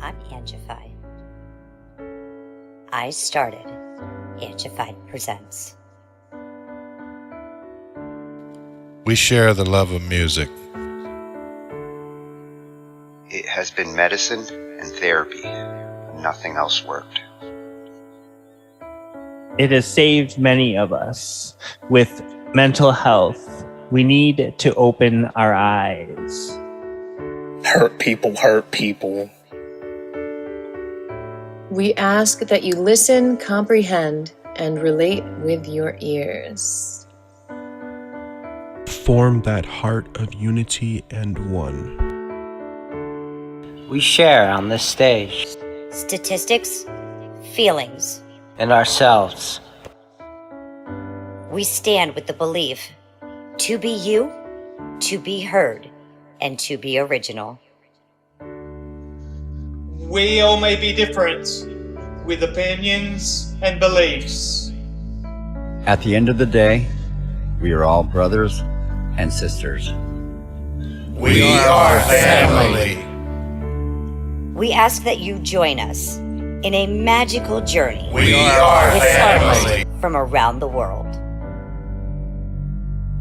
I'm Angified. I started Angified Presents. We share the love of music. It has been medicine and therapy. Nothing else worked. It has saved many of us. With mental health, we need to open our eyes. Hurt people hurt people. We ask that you listen, comprehend, and relate with your ears. Form that heart of unity and one. We share on this stage. Statistics, feelings. And ourselves. We stand with the belief to be you, to be heard, and to be original. We all may be different, with opinions and beliefs. At the end of the day, we are all brothers and sisters. We are family. We ask that you join us in a magical journey We are with family. artists from around the world.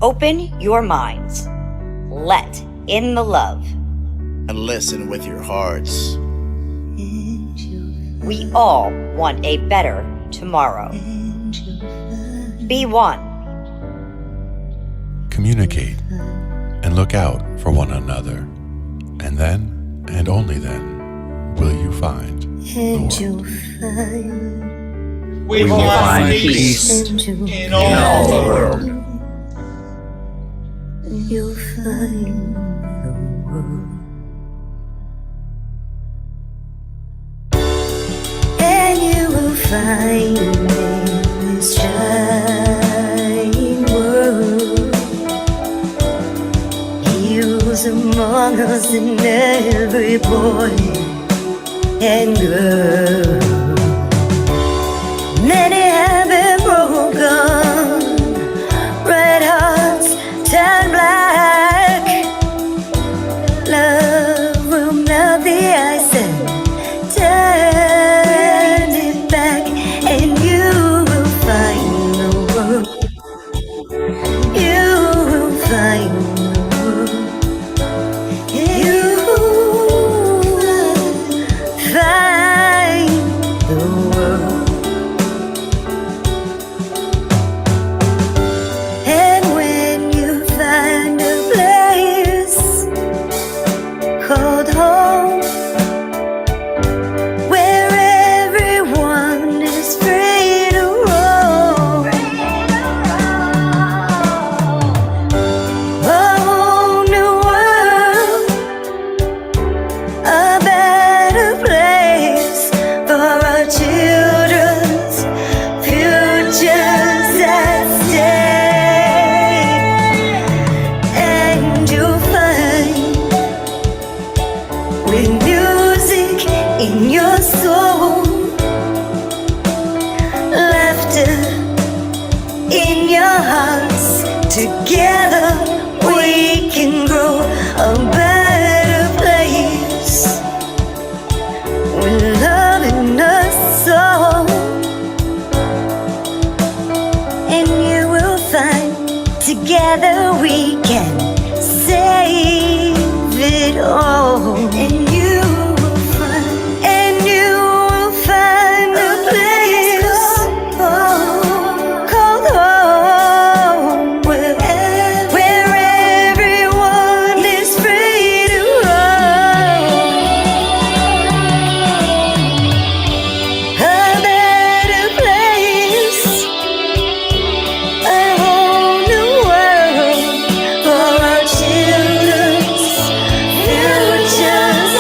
Open your minds, let in the love, and listen with your hearts. We all want a better tomorrow. Be one. Communicate and look out for one another. And then, and only then, will you find the world. We will find peace in all the world. You'll find the world. And you will find in this giant world. He was among us in every boy and girl. Many have been broken, red hearts turn black. Love will melt the ice and turn it back, and you will find the world. You will find the world. You find the world. And when you find a place called home, where everyone is free to roam, a whole new world, a better place for our children's futures at stake. And you'll find, with music in your soul, laughter in your hearts, together we can grow a better place, with love in us all. And you will find, together we can save it all. And you will find, and you will find a place called home, where everyone is free to roam, a better place, a whole new world for our children's futures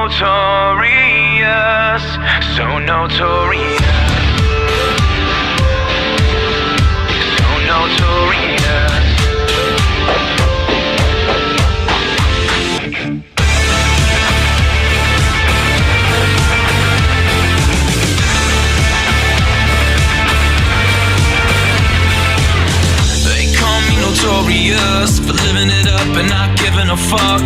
notorious, so notorious, so notorious. They call me notorious for living it up and not giving a fuck.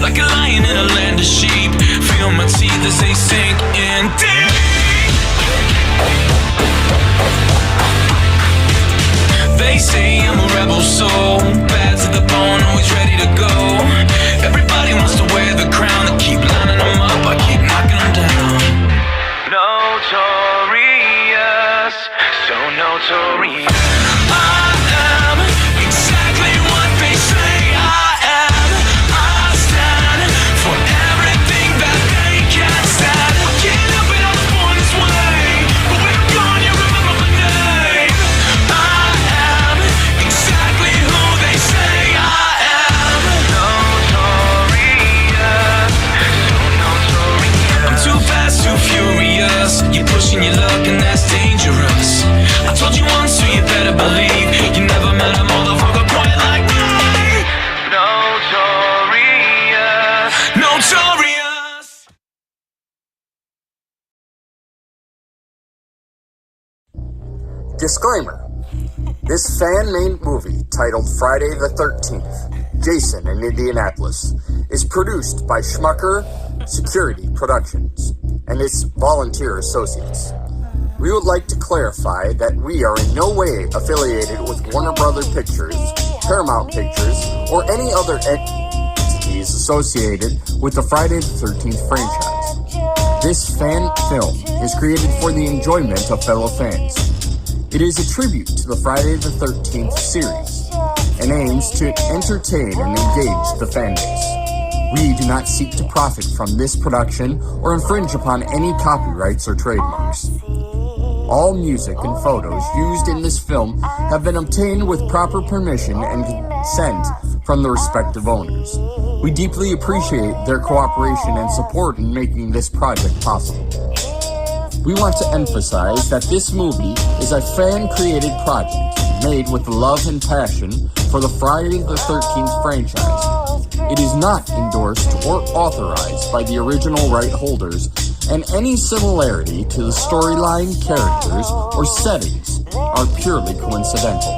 Like a lion in a land of sheep, feel my teeth as they sink in deep. They say I'm a rebel soul, bad to the bone, always ready to go. Everybody wants to wear the crown, I keep lining them up, I keep knocking them down. Notorious, so notorious. I am exactly what they say I am. I stand for everything that they can't stand. Get up and I was born this way, but when I'm gone you remember my name. I am exactly who they say I am. Notorious, so notorious. I'm too fast, too furious. You're pushing your luck and that's dangerous. I told you once, so you better believe you never met a motherfucker quite like me. Notorious, notorious. Disclaimer. This fan-made movie, titled Friday the 13th, Jason in Indianapolis, is produced by Smucker Security Productions and its volunteer associates. We would like to clarify that we are in no way affiliated with Warner Brother Pictures, Paramount Pictures, or any other entities associated with the Friday the 13th franchise. This fan film is created for the enjoyment of fellow fans. It is a tribute to the Friday the 13th series and aims to entertain and engage the fan base. We do not seek to profit from this production or infringe upon any copyrights or trademarks. All music and photos used in this film have been obtained with proper permission and consent from the respective owners. We deeply appreciate their cooperation and support in making this project possible. We want to emphasize that this movie is a fan-created project made with love and passion for the Friday the 13th franchise. It is not endorsed or authorized by the original right holders, and any similarity to the storyline, characters, or settings are purely coincidental.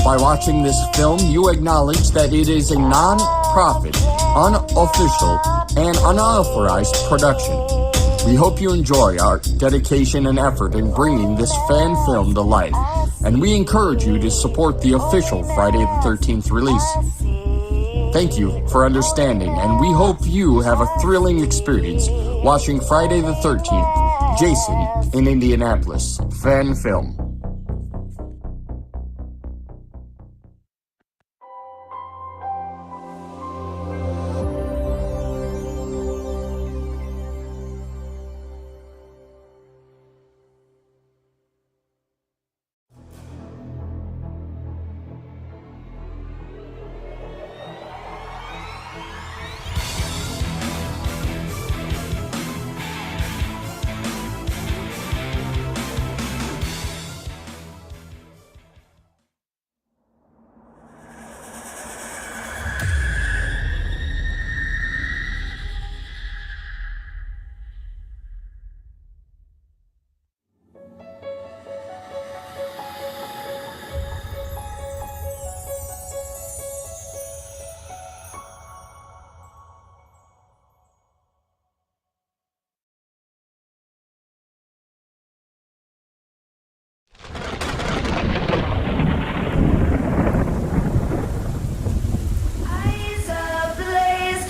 By watching this film, you acknowledge that it is a non-profit, unofficial, and unauthorized production. We hope you enjoy our dedication and effort in bringing this fan film to life, and we encourage you to support the official Friday the 13th release. Thank you for understanding, and we hope you have a thrilling experience watching Friday the 13th, Jason in Indianapolis, fan film.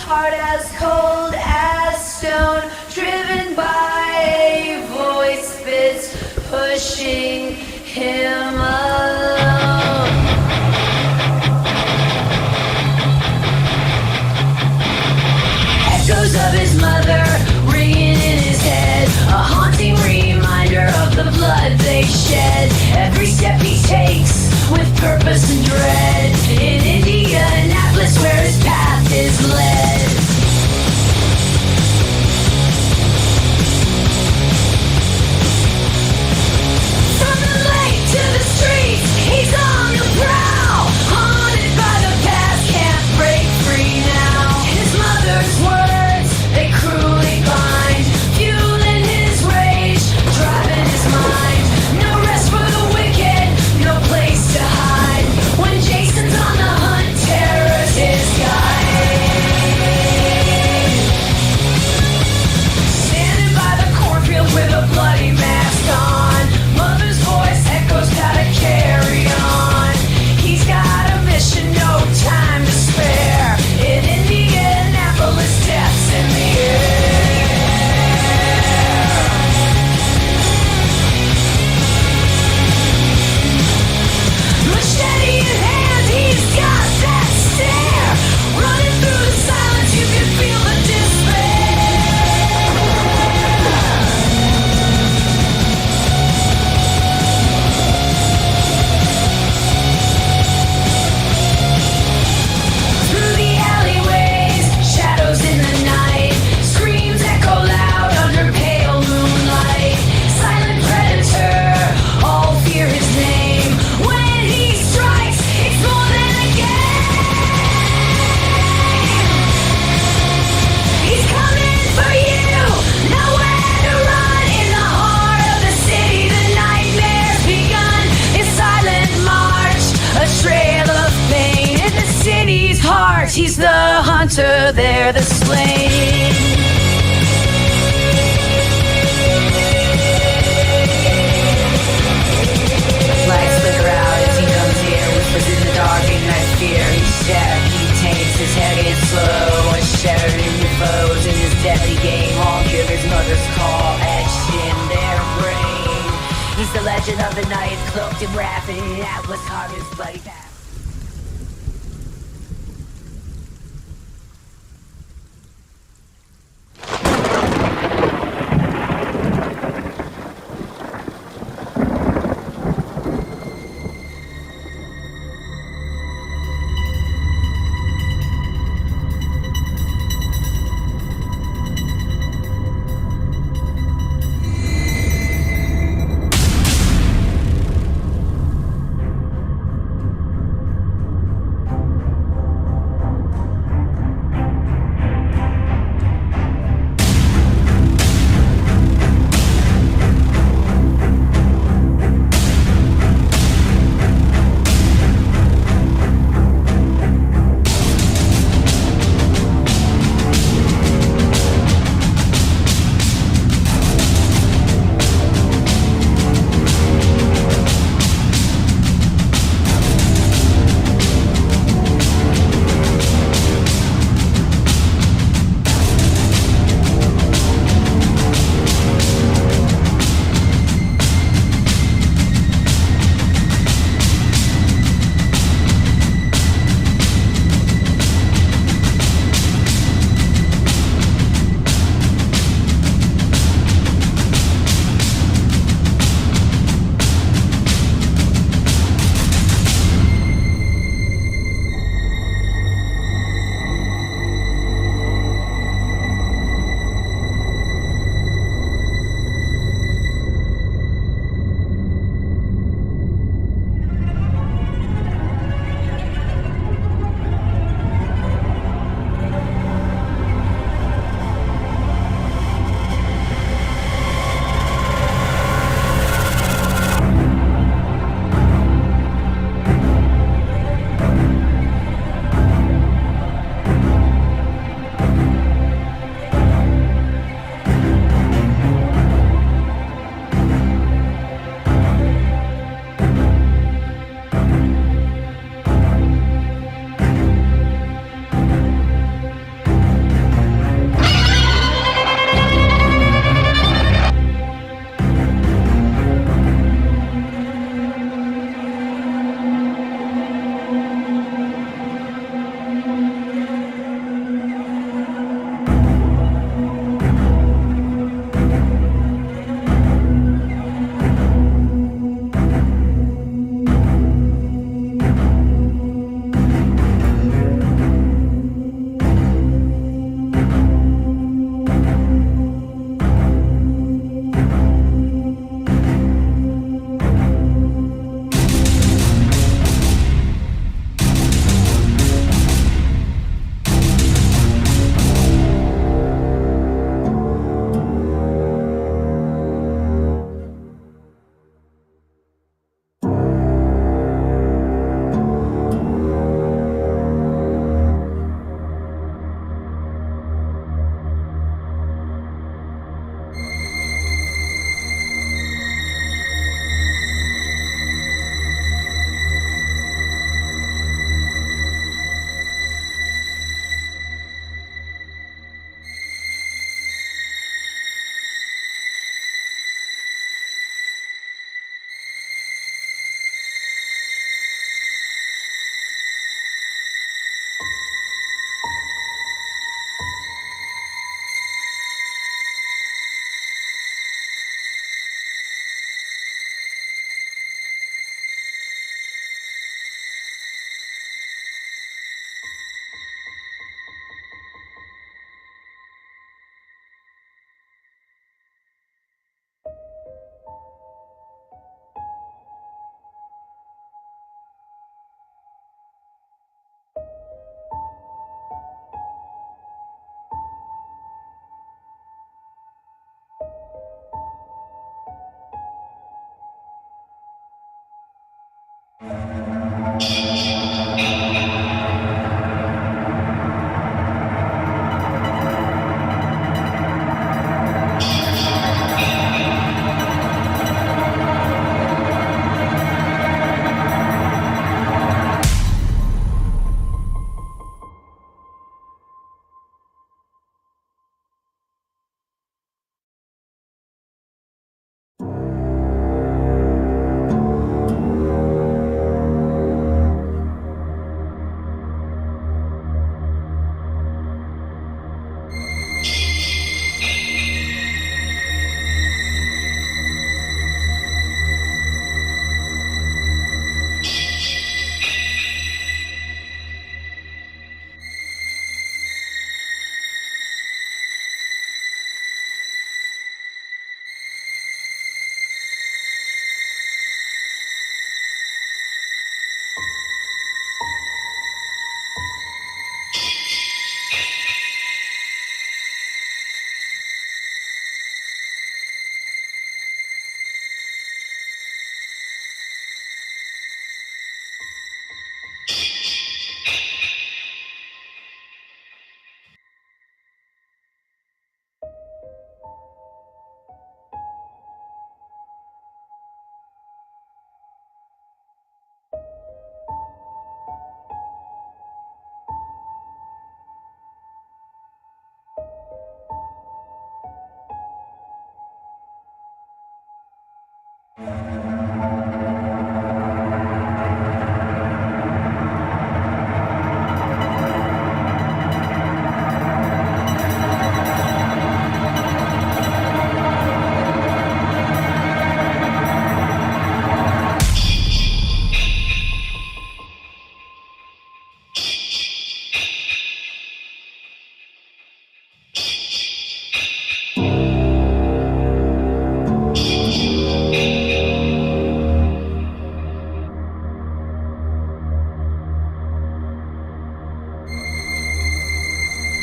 Hard as cold as stone, driven by a voice that's pushing him along. Echoes of his mother ringing in his head, a haunting reminder of the blood they shed. Every step he takes with purpose and dread, in Indianapolis where his path is led. spare the slain. Lights flicker out as he comes here, whispers in the dark, ignite fear. He's shattered, he taints, his head gets slow, and shattered into foes in his deadly game. All hear his mother's call etched in their brain. He's the legend of the night, cloaked in wrath, and Indianapolis carved his bloody path.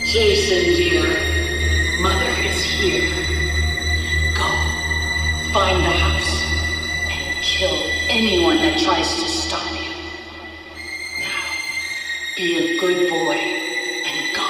Jason, dear, Mother is here. Go, find the house, and kill anyone that tries to stop you. Now, be a good boy and go.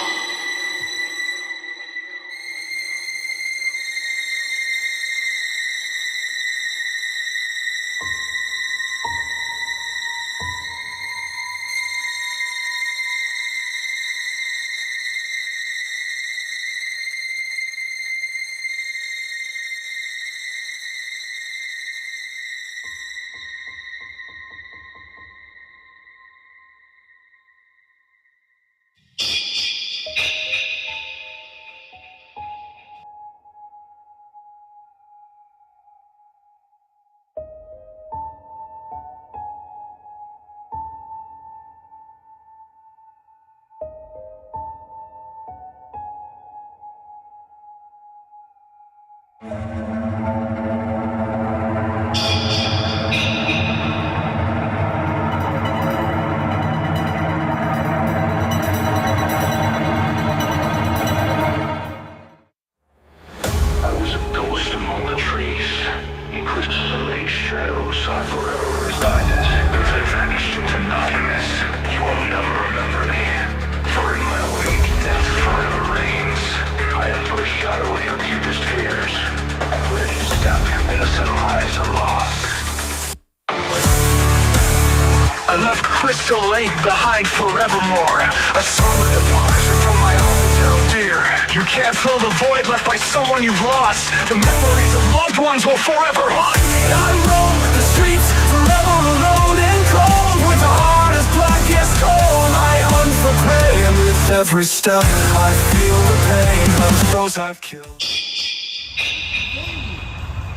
I left Crystal Lake behind forevermore. A solid deposit from my hometown, dear. You can't fill the void left by someone you've lost. The memories of loved ones will forever haunt me. I roam the streets forever alone and cold, with a heart as black as coal. I hunt for prey, and with every step I feel the pain of those I've killed. If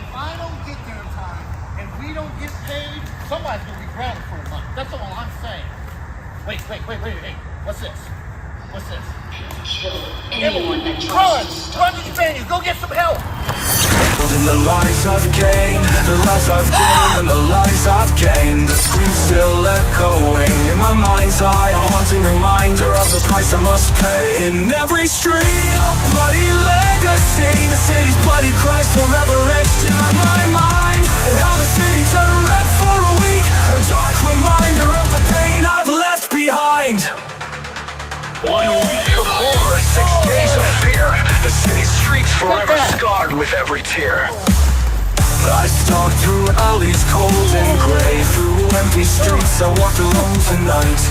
I don't get there in time and we don't get paid, somebody's gonna be grounded for a month. That's all I'm saying. Wait, hey, what's this? What's this? Kill anyone that tries to stop Run to the thing, go get some help! In the lies I've gained, the lies I've gained, and the lies I've gained, the screams still echoing in my mind's eye, a haunting reminder of the price I must pay. In every street, a bloody legacy, the city's bloody Christ forever etched in my mind, and how the city turned red for a week, a dark reminder of the pain I've left behind. 1 week of horror, 6 days of fear, the city's streets forever scarred with every tear. I stalked through alleys cold and gray, through empty streets I walked alone tonight.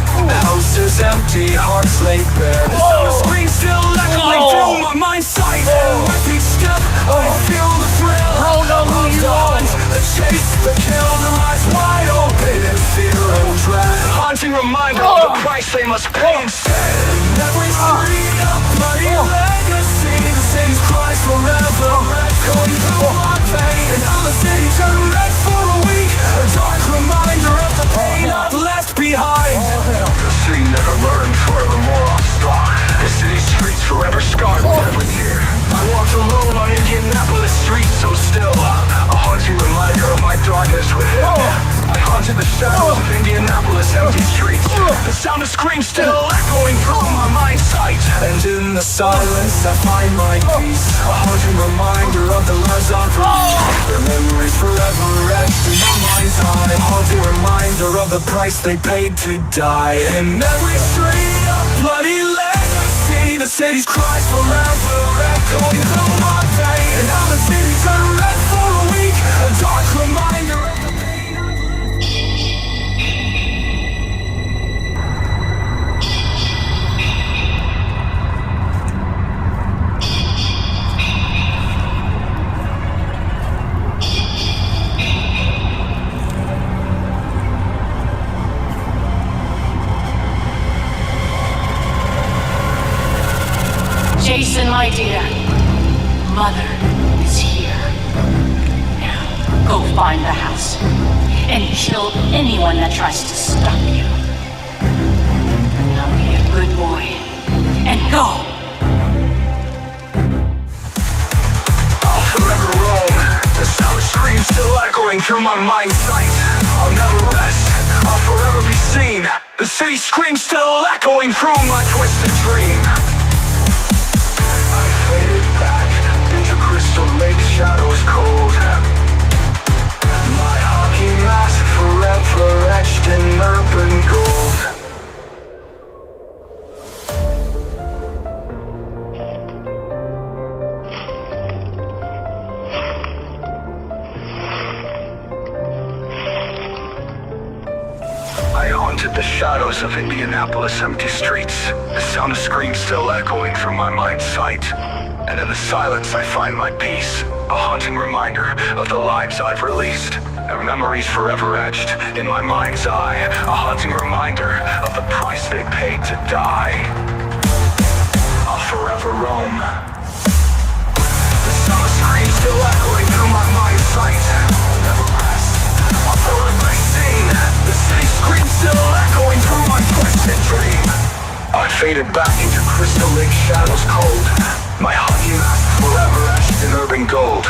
Houses empty, hearts laid bare, the sound of screams still echoing through my mind's sight. And with each step I feel the thrill of dawn, the chase, the kill, the eyes wide open in fear and dread, haunting reminder of the price they must pay instead. In every street a bloody legacy, the city's cries forever echoing through my veins, and how the city turned red for a week, a dark reminder of the pain I've left behind. The city never learned, forevermore on stalk, the city's streets forever scarred with every tear. I walked alone on Indianapolis streets so still, a haunting reminder of my darkness within. I haunted the shadows of Indianapolis empty streets, the sound of screams still echoing through my mind's sight. And in the silence I find my peace, a haunting reminder of the lives I've lived, the memories forever etched in my mind's eye, a haunting reminder of the price they paid to die. In every street a bloody legacy, the city's cries forever echoing through my veins, and how the city turned red for a week, a dark reminder of the pain. house and kill anyone that tries to stop you. Now be a good boy and go. I'll forever roam. The sound screams still echoing through my mind's sight. I'll never rest. I'll forever be seen. The city screams still echoing through my twisted dream. I faded back into Crystal Lake shadows cold. My hockey mask forever etched in urban gold. I haunted the shadows of Indianapolis' empty streets, the sound of screams still echoing through my mind's sight. And in the silence I find my peace, a haunting reminder of the lives I've released, and memories forever etched in my mind's eye, a haunting reminder of the price they paid to die. I'll forever roam. The sound of screams still echoing through my mind's sight. I'll never rest. I'll forever sing. The city screams still echoing through my twisted dream. I faded back into Crystal Lake shadows cold. My hockey mask forever etched in urban gold.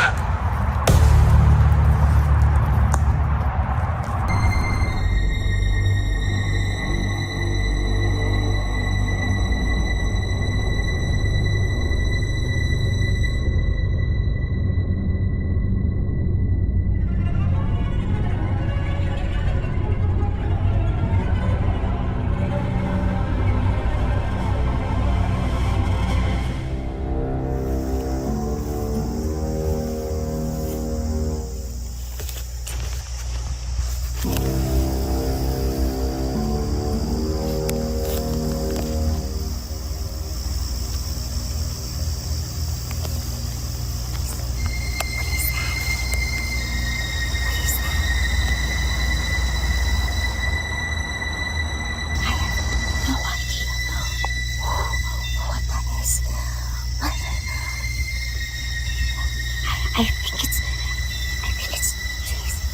I think it's Jason.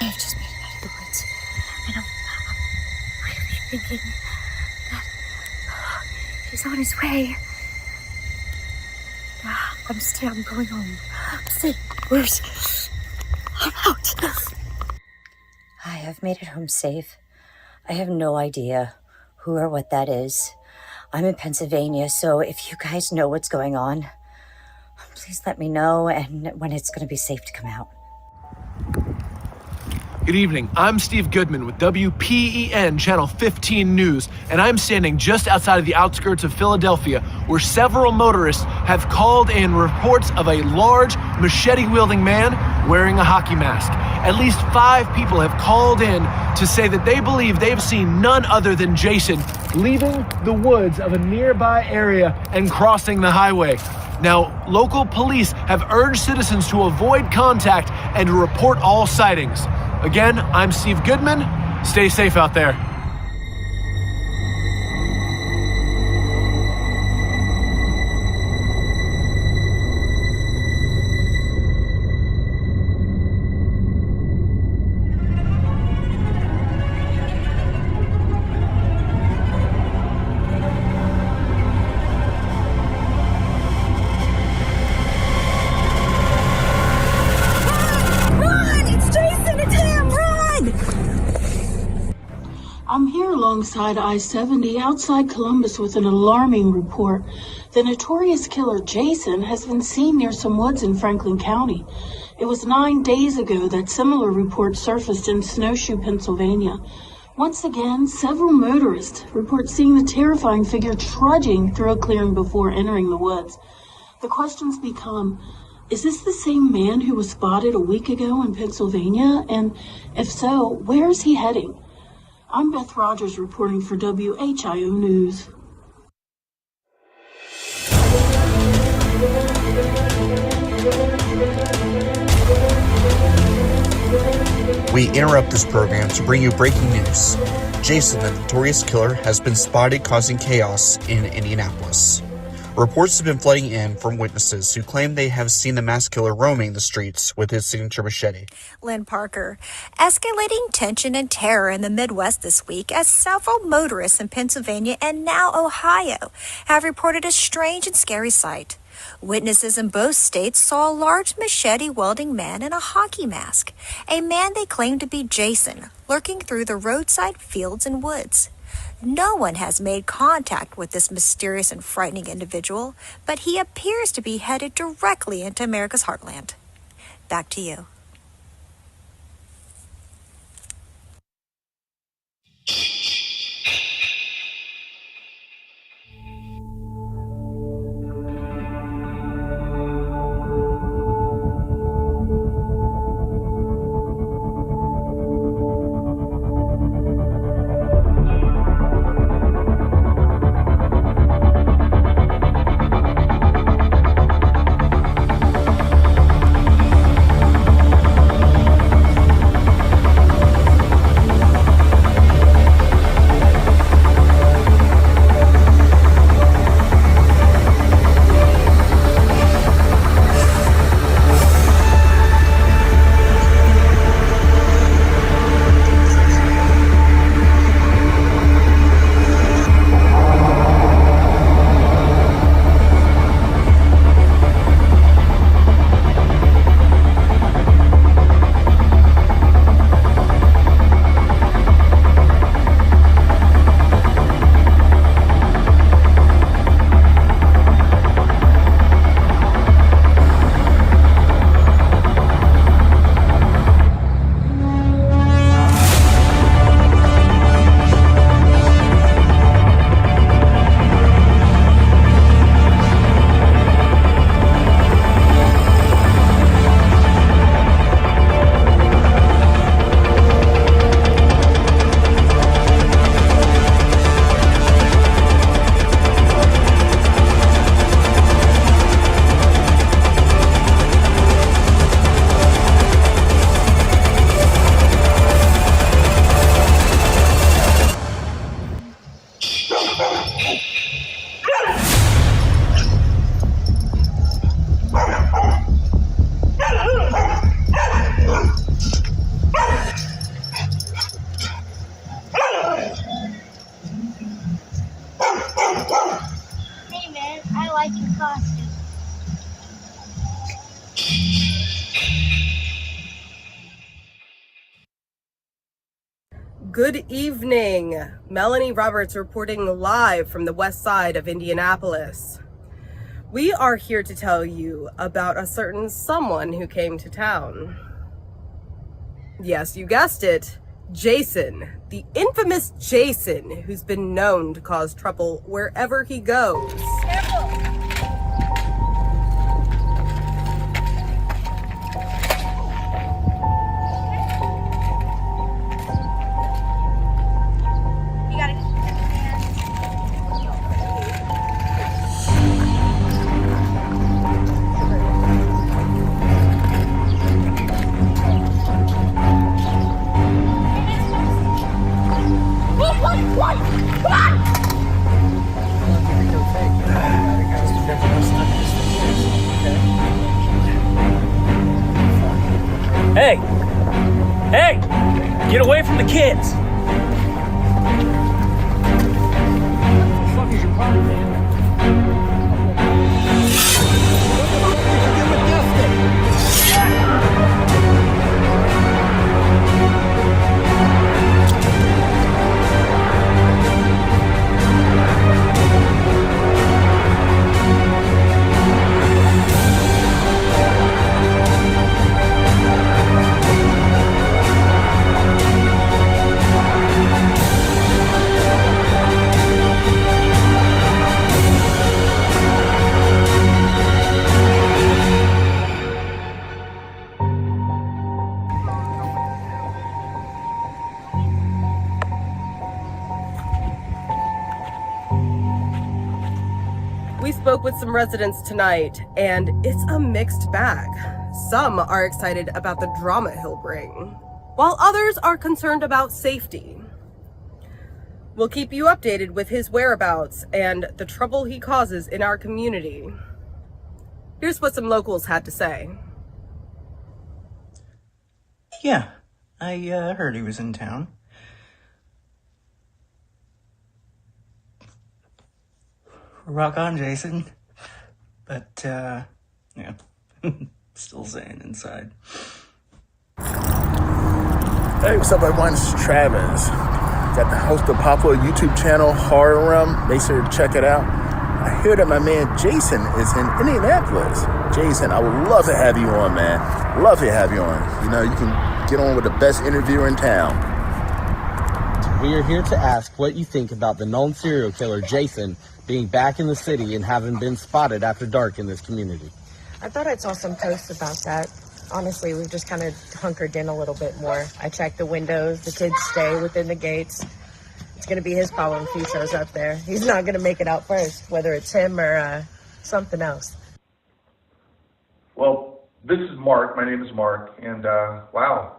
I've just made it out of the woods, and I'm really thinking that he's on his way. I'm going home. Stay. I'm out. I have made it home safe. I have no idea who or what that is. I'm in Pennsylvania, so if you guys know what's going on, please let me know and when it's going to be safe to come out. Good evening. I'm Steve Goodman with WPEN Channel 15 News, and I'm standing just outside of the outskirts of Philadelphia, where several motorists have called in reports of a large machete-wielding man wearing a hockey mask. At least 5 people have called in to say that they believe they've seen none other than Jason leaving the woods of a nearby area and crossing the highway. Now, local police have urged citizens to avoid contact and to report all sightings. Again, I'm Steve Goodman. Stay safe out there. I'm here alongside I-70 outside Columbus with an alarming report. The notorious killer Jason has been seen near some woods in Franklin County. It was 9 days ago that similar reports surfaced in Snowshoe, Pennsylvania. Once again, several motorists report seeing the terrifying figure trudging through a clearing before entering the woods. The questions become, is this the same man who was spotted a week ago in Pennsylvania? And if so, where is he heading? I'm Beth Rogers reporting for WHIO News. We interrupt this program to bring you breaking news. Jason, the notorious killer, has been spotted causing chaos in Indianapolis. Reports have been flooding in from witnesses who claim they have seen the mass killer roaming the streets with his signature machete. Lynn Parker. Escalating tension and terror in the Midwest this week as several motorists in Pennsylvania and now Ohio have reported a strange and scary sight. Witnesses in both states saw a large machete-wielding man in a hockey mask, a man they claimed to be Jason, lurking through the roadside fields and woods. No one has made contact with this mysterious and frightening individual, but he appears to be headed directly into America's heartland. Back to you. Good evening. Melanie Roberts reporting live from the west side of Indianapolis. We are here to tell you about a certain someone who came to town. Yes, you guessed it. Jason, the infamous Jason, who's been known to cause trouble wherever he goes. Careful. Hey! Hey! Get away from the kids! What the fuck is your problem, man? We spoke with some residents tonight, and it's a mixed bag. Some are excited about the drama he'll bring, while others are concerned about safety. We'll keep you updated with his whereabouts and the trouble he causes in our community. Here's what some locals had to say. Yeah, I heard he was in town. Rock on, Jason. But, yeah, still staying inside. Hey, what's up, everyone? This is Travis. Got the host of popular YouTube channel, Horror Realm. Make sure to check it out. I hear that my man Jason is in Indianapolis. Jason, I would love to have you on, man. Love to have you on. You know, you can get on with the best interviewer in town. We are here to ask what you think about the known serial killer Jason being back in the city and having been spotted after dark in this community. I thought I saw some posts about that. Honestly, we've just kind of hunkered in a little bit more. I checked the windows. The kids stay within the gates. It's going to be his problem if he shows up there. He's not going to make it out first, whether it's him or something else. Well, this is Mark. My name is Mark. And, wow,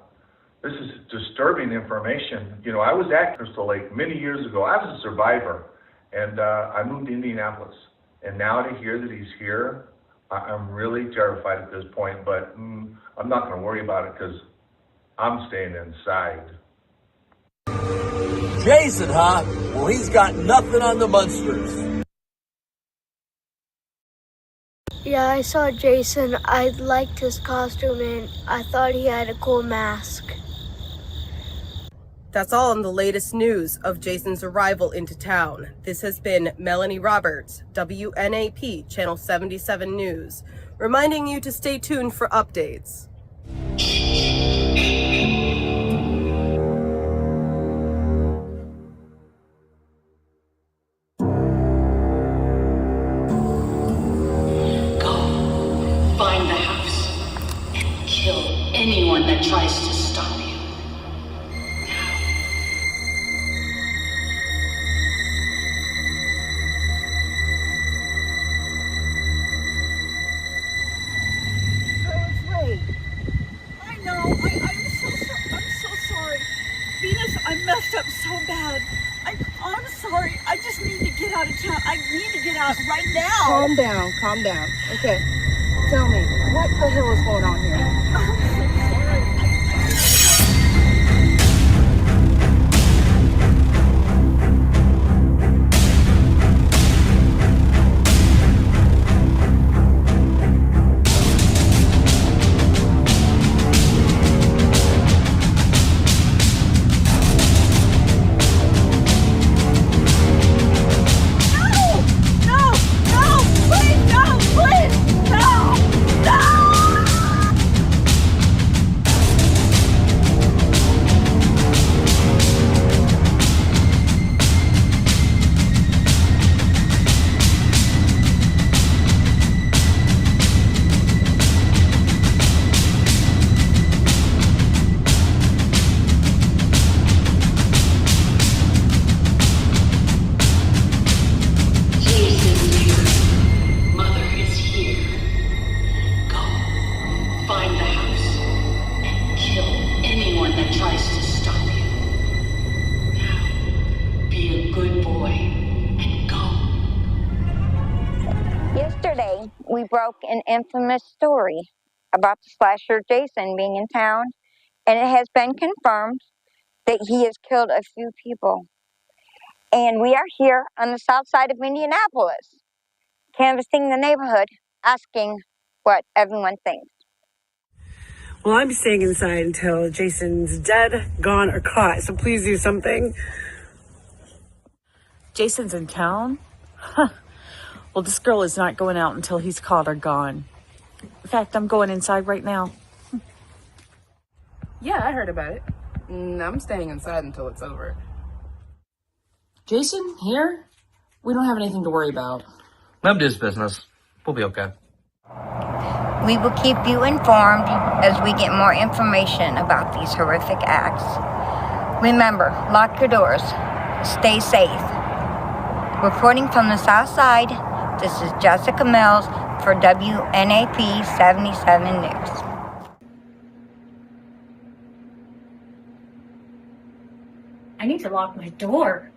this is disturbing information. You know, I was at Crystal Lake many years ago. I was a survivor. And I moved to Indianapolis. And now to hear that he's here, I'm really terrified at this point, but I'm not going to worry about it because I'm staying inside. Jason, huh? Well, he's got nothing on the Munsters. Yeah, I saw Jason. I liked his costume and I thought he had a cool mask. That's all on the latest news of Jason's arrival into town. This has been Melanie Roberts, WNAP Channel 77 News, reminding you to stay tuned for updates. Go, find the house, and kill anyone that tries to stop you. I'm sorry. I just need to get out of town. I need to get out right now. Calm down. Okay, tell me, what the hell is going on here? Yesterday, we broke an infamous story about the slasher Jason being in town, and it has been confirmed that he has killed a few people. And we are here on the south side of Indianapolis, canvassing the neighborhood, asking what everyone thinks. Well, I'm staying inside until Jason's dead, gone, or caught, so please do something. Jason's in town? Huh. Well, this girl is not going out until he's caught or gone. In fact, I'm going inside right now. Yeah, I heard about it. I'm staying inside until it's over. Jason, here? We don't have anything to worry about. None of his business. We'll be okay. We will keep you informed as we get more information about these horrific acts. Remember, lock your doors. Stay safe. Reporting from the south side, this is Jessica Mills for WNAP 77 News. I need to lock my door.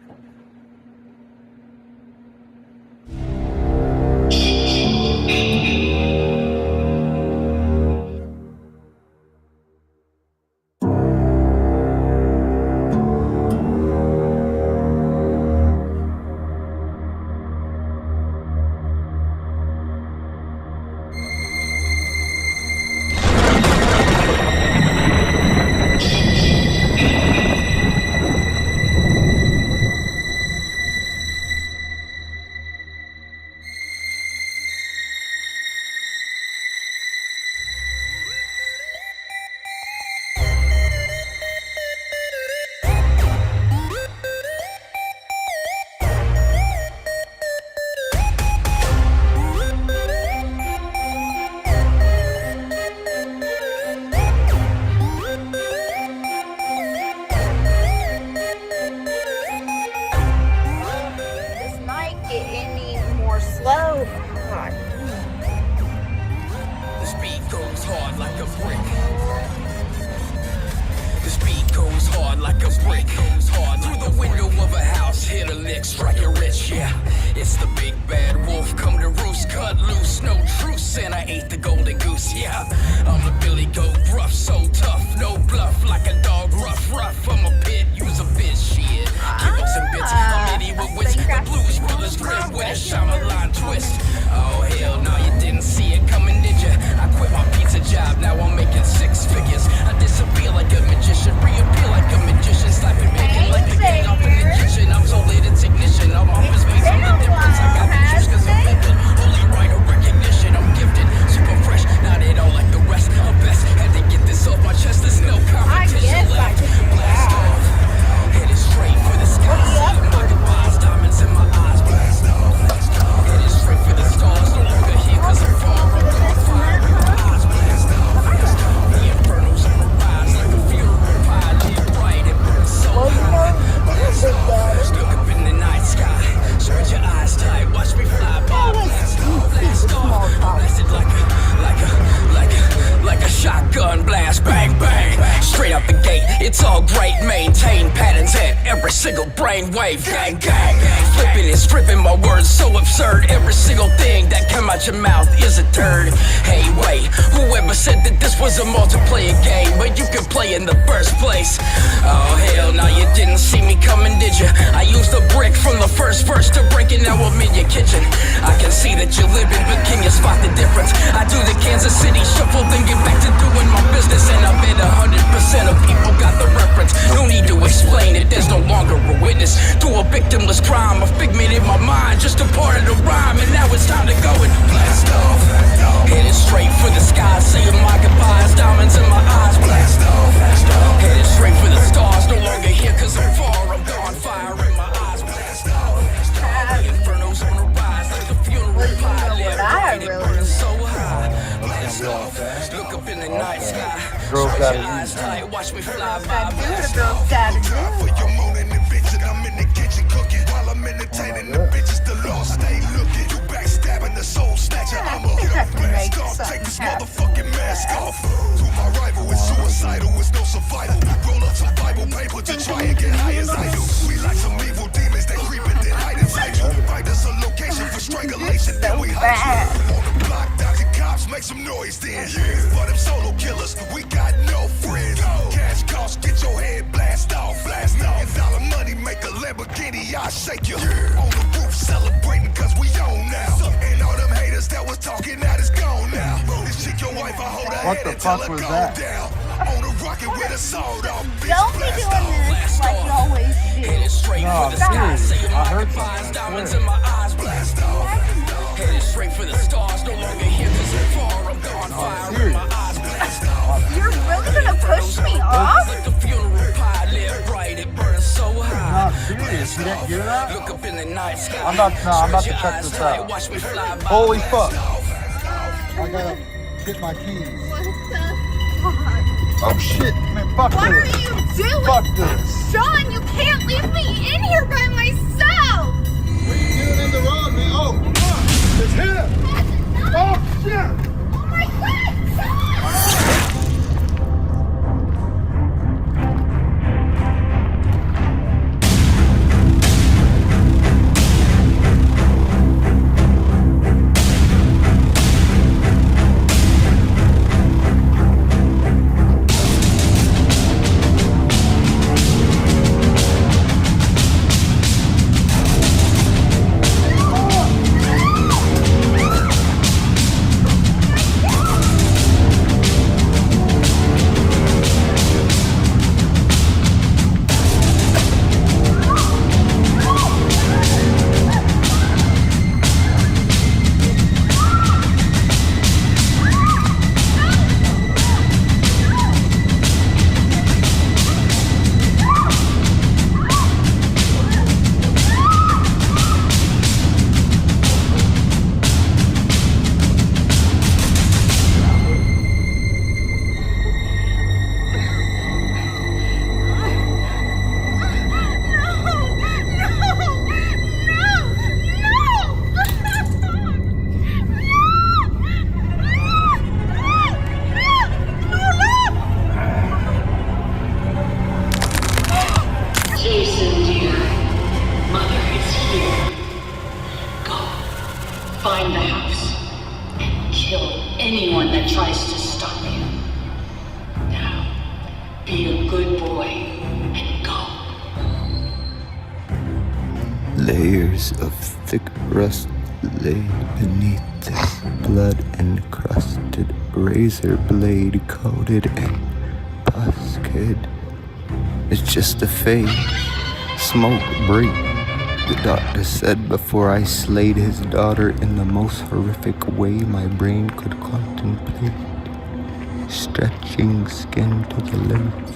Oh, God. The speed goes hard like a brick. The speed goes hard like a brick. Through the window of a house, hit a lick, strike it rich, yeah. It's the big bad wolf, come to roost, cut loose, no truce, and I ate the golden goose, yeah. I'm the Billy Goat, rough, so tough, no bluff, like a dog, rough, I'm a pit, use a bitch, shit. Kibbles and bits, I'm Eddie with which the Blues Brothers grip with a Shyamalan twist. Oh hell no, you didn't see it coming, did ya? I quit my pizza job, now I'm making 6 figures. I disappear like a magician, reappear like a magician, slapping bacon like the gang up in the kitchen. I'm so lit, it's ignition. I'm always making the difference. I got the juice cause I'm thinking. Holy right of recognition, I'm gifted, super fresh. Not at all like the rest, I'm best. Had to get this off my chest, there's no competition left. Blast off, headed straight for the sky. See my goodbyes, diamonds in my eyes. Blast off, headed straight for the stars. No longer here cause I'm far. I'm on fire in my eyes. Blast off, the inferno's on the rise like a funeral pile. Live bright and burn so high. Blast off, look up in the night sky. Spread your eyes tight, watch me fly by. Blast off, blasted like a shotgun blast. Bang, bang, straight out the gate. It's all great, maintain patterns at every single brainwave. Gang, gang, flipping and stripping my words so absurd. Every single thing that come out your mouth is a turd. Hey, wait, whoever said that this was a multiplayer game where you could play in the first place? Oh hell, no, you didn't see me coming, did you? I used a brick from the first verse to break it, now I'm in your kitchen. I can see that you're living, but can you spot the difference? I do the Kansas City shuffle, then get back to doing my business, and I bet 100% of people got the reference. No need to explain it, there's no longer a witness to a victimless crime, a figment in my mind, just a part of the rhyme, and now it's time to go and blast off. Headed straight for the sky, saying my goodbyes, diamonds in my eyes. Blast off, headed straight for the stars, no longer here cause I'm far, I'm gone, fire in my eyes. Blast off, the inferno's on the rise like a funeral pile. Live right, it burns so high. Blast off, look up in the night sky. Spread your eyes tight, watch me fly by. Blast off, for your moaning and bitching, I'm in the kitchen cooking while I'm entertaining the bitches. The law stay looking, you backstabbing the soul snatcher. I'm a blast off, take this motherfucking mask off. To my rival, it's suicidal, it's no survival. Roll up some Bible paper to try and get high as I do. We like some evil demons that creep and then hide inside you. Find us a location for strangulation, then we hide you. On the block, dodging cops, make some noise then. For them solo killers, we got no friends. Cash costs, get your head blast off, blast off. And dollar money make a Lamborghini, I shake you. On the roof, celebrating cause we own now. And all them haters that was talking, that is gone now. This chick, your wife, I hold her head and tell her go down. On a rocket with a sword on, bitch. Don't be doing this like you always do. Headed straight for the sky, saying my goodbyes, diamonds in my eyes. Blast off, headed straight for the stars, no longer here cause I'm far, I'm gone, fire in my eyes. Blast off, you're really gonna push me off? like a funeral pile, live bright, it burns so high. Not serious, you didn't hear that? Look up in the night sky. I'm about to check this out. Watch me fly by. Holy fuck. I gotta get my keys. What the fuck? Oh shit, man, fuck What this. are you doing? Fuck this. Sean, you can't leave me in here by myself! What are you doing in the road, man? Oh, fuck. It's him. Oh shit. Oh my god, Sean! around the house and kill anyone that tries to stop you. Now, be a good boy and go. Layers of thick rust lay beneath this blood-encrusted razor blade coated in pus, kid. It's just a phase. Smoke break. The doctor said before I slayed his daughter in the most horrific way my brain could contemplate. Stretching skin to the limits.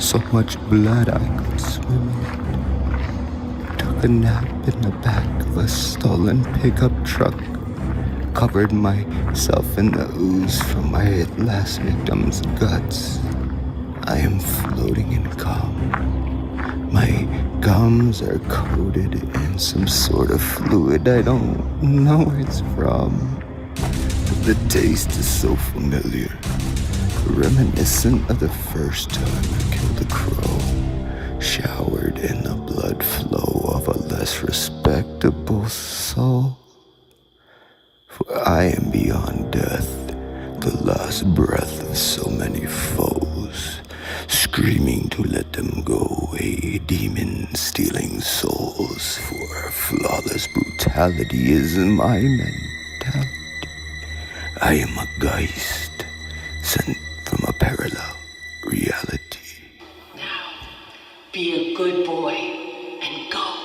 So much blood I could swim in. Took a nap in the back of a stolen pickup truck. Covered myself in the ooze from my last victim's guts. I am floating in calm. My gums are coated in some sort of fluid I don't know where it's from. But the taste is so familiar. Reminiscent of the first time I killed a crow. Showered in the blood flow of a less respectable soul. For I am beyond death, the last breath of so many foes, screaming to let them go, a demon stealing souls. For flawless brutality is my mentality. I am a geist sent from a parallel reality. Now, be a good boy and go.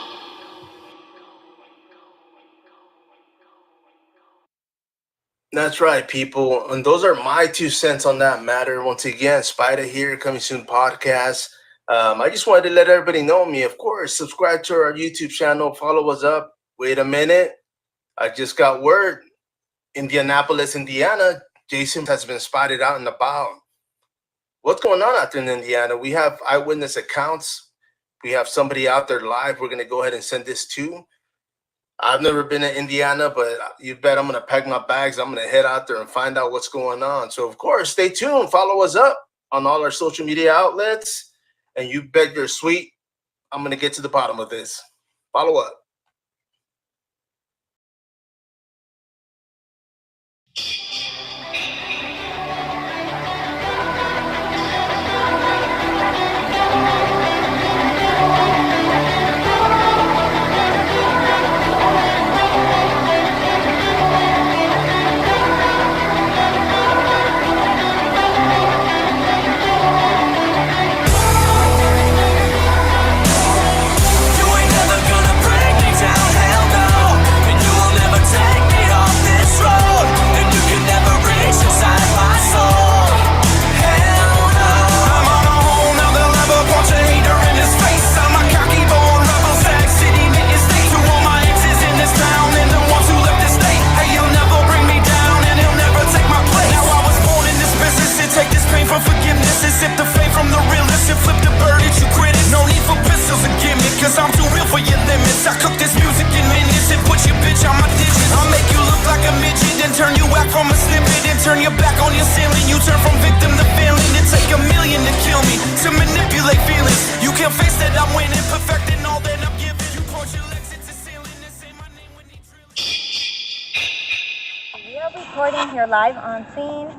That's right, people. And those are my 2 cents on that matter. Once again, Spider here, coming soon podcast. I just wanted to let everybody know me. Of course, subscribe to our YouTube channel. Follow us up. Wait a minute. I just got word. Indianapolis, Indiana. Jason has been spotted out and about. What's going on out there in Indiana? We have eyewitness accounts. We have somebody out there live. We're going to go ahead and send this to. I've never been to Indiana, but you bet I'm going to pack my bags. I'm going to head out there and find out what's going on. So, of course, stay tuned. Follow us up on all our social media outlets. And you bet you're sweet. I'm going to get to the bottom of this. Follow up. Sip the fame from the realest and flip the bird at you critics. No need for pistols or gimmicks, cause I'm too real for your limits. I cook this music in minutes and put your bitch on my digits. I'll make you look like a midget, then turn you out from a snippet, and turn your back on your ceiling. You turn from victim to villain. It take $1 million to kill me, to manipulate feelings. You can't face that I'm winning, perfecting all that I'm giving. You point your legs into ceiling and say my name when they drill. We are reporting here live on scene.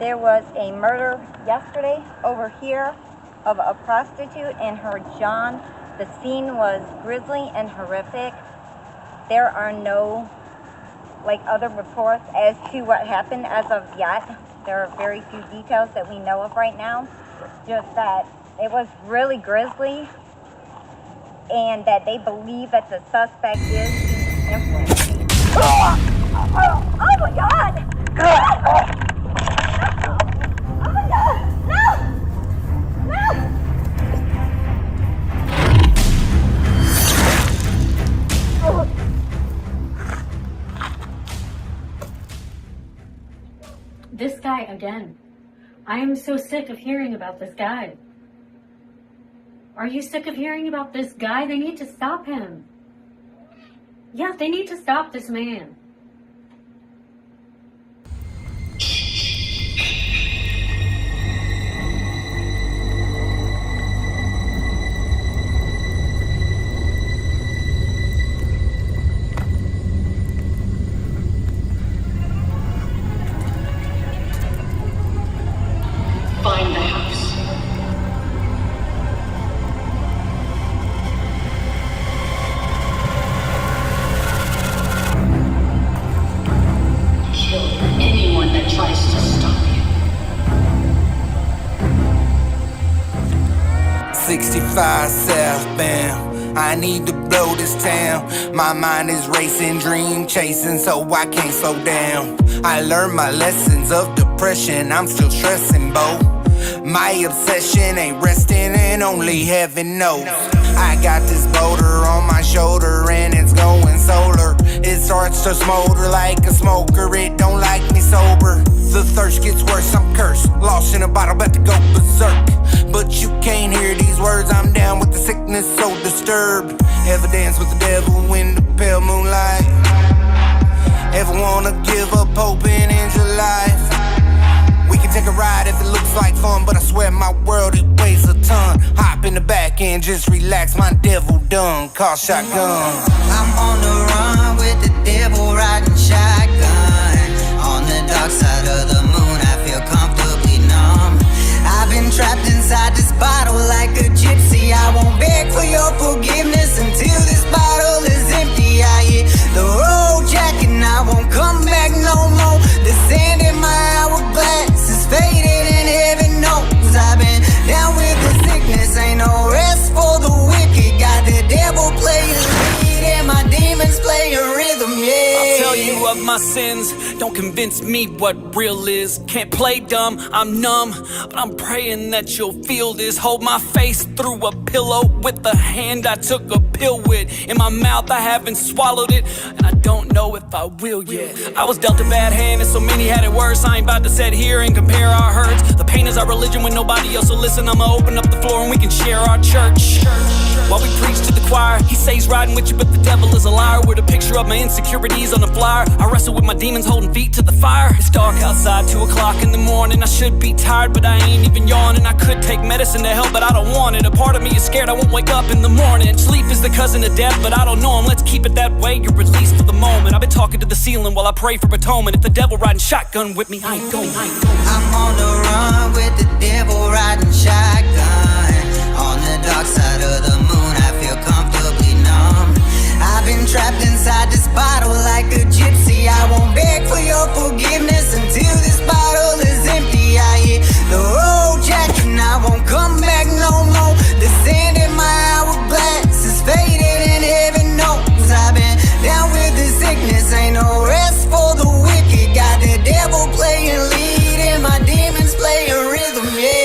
There was a murder yesterday over here of a prostitute and her John. The scene was grisly and horrific. There are no other reports as to what happened as of yet. There are very few details that we know of right now. Just that it was really grisly and that they believe that the suspect is influenced. Oh my God! This guy again. I am so sick of hearing about this guy. Are you sick of hearing about this guy? They need to stop him. Yeah, they need to stop this man. 5 southbound. I need to blow this town. My mind is racing, dream chasing, so I can't slow down. I learned my lessons of depression, I'm still stressing, bo. My obsession ain't resting and only heaven knows. I got this boulder on my shoulder and it's going solar. It starts to smolder like a smoker, it don't like me sober. The thirst gets worse, I'm cursed, lost in a bottle, about to go berserk. But you can't hear these words, I'm down with the sickness, so disturbed. Ever dance with the devil in the pale moonlight? Ever wanna give up hope and end your life? We can take a ride if it looks like fun, but I swear my world, it weighs a ton. Hop in the back and just relax, my devil done, call shotgun. I'm on the run with the devil riding shotgun. On the dark side of the moon, I feel comfortably numb. I've been trapped inside this bottle like a gypsy. I won't beg for your forgiveness until this bottle is empty. I hit the road jack and I won't come back no more. The sand in my hourglass is faded and heaven knows I've been down with the sickness. Ain't no rest for the wicked. Got the devil playing lead and my demons playing rhythm, yeah. I'll tell you of my sins, don't convince me what real is. Can't play dumb, I'm numb, but I'm praying that you'll feel this. Hold my face through a pillow with the hand I took a pill with. In my mouth I haven't swallowed it, and I don't know if I will yet. I was dealt a bad hand and so many had it worse. I ain't about to sit here and compare our hurts. The pain is our religion when nobody else will listen. I'ma open up the floor and we can share our church. While we preach to the choir, he says he's riding with you, but the devil is a liar. With a picture of my insecurities on a flyer. I wrestle with my demons holding feet to the fire. It's dark outside, 2 o'clock in the morning. I should be tired, but I ain't even yawning. I could take medicine to help, but I don't want it. A part of me is scared I won't wake up in the morning. Sleep is the cousin of death, but I don't know him. Let's keep it that way, you're released for the moment. I've been talking to the ceiling while I pray for atonement. If the devil riding shotgun with me, I ain't going. I'm on the run with the devil riding shotgun. On the dark side of the moon, I feel comfortably numb. I've been trapped inside this bottle like a gypsy. I won't beg for your forgiveness until this bottle is empty. I hit the road jack and I won't come back no more. The sand in my hourglass is faded and heaven knows I've been down with the sickness. Ain't no rest for the wicked. Got the devil playing lead and my demons playing rhythm, yeah.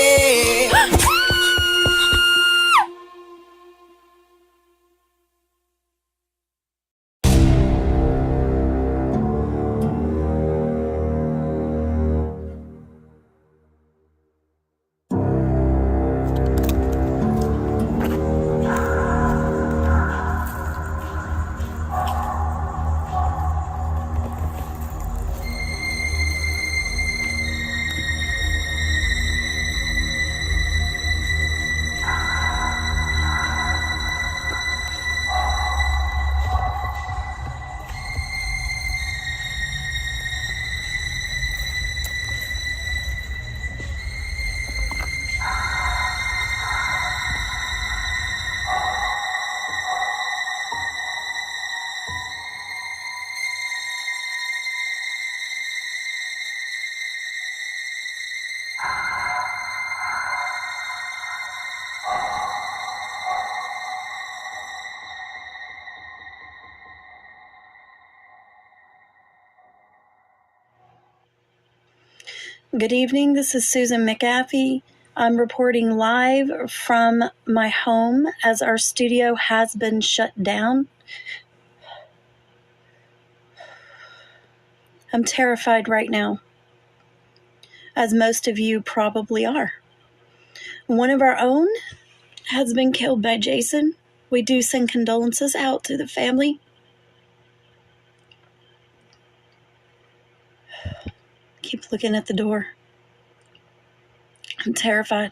Good evening, this is Susan McAfee. I'm reporting live from my home as our studio has been shut down. I'm terrified right now, as most of you probably are. One of our own has been killed by Jason. We do send condolences out to the family. Keep looking at the door. I'm terrified.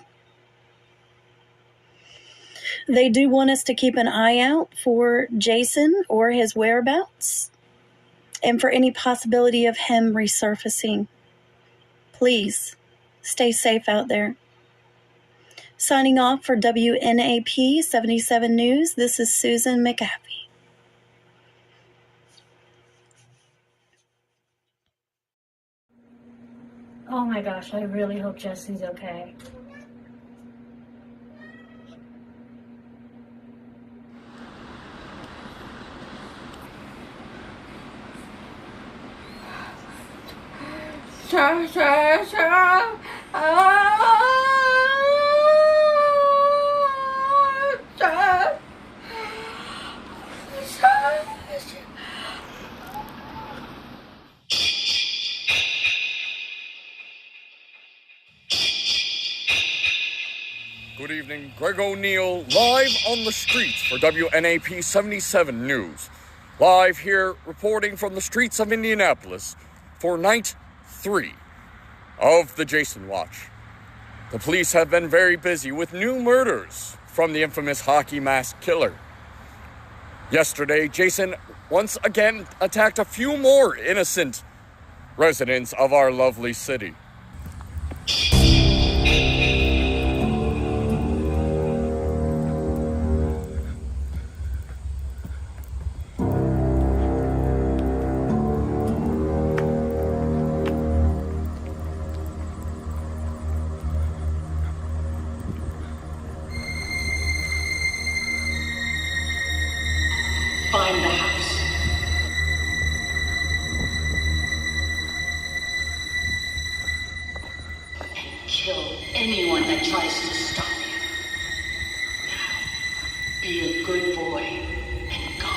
They do want us to keep an eye out for Jason or his whereabouts and for any possibility of him resurfacing. Please stay safe out there. Signing off for WNAP 77 News, this is Susan McAfee. Oh my gosh, I really hope Jesse's okay. Good evening, Greg O'Neill, live on the streets for WNAP 77 News. Live here, reporting from the streets of Indianapolis for night 3 of the Jason Watch. The police have been very busy with new murders from the infamous hockey mask killer. Yesterday, Jason once again attacked a few more innocent residents of our lovely city. Find the house. And kill anyone that tries to stop you. Now, be a good boy and go.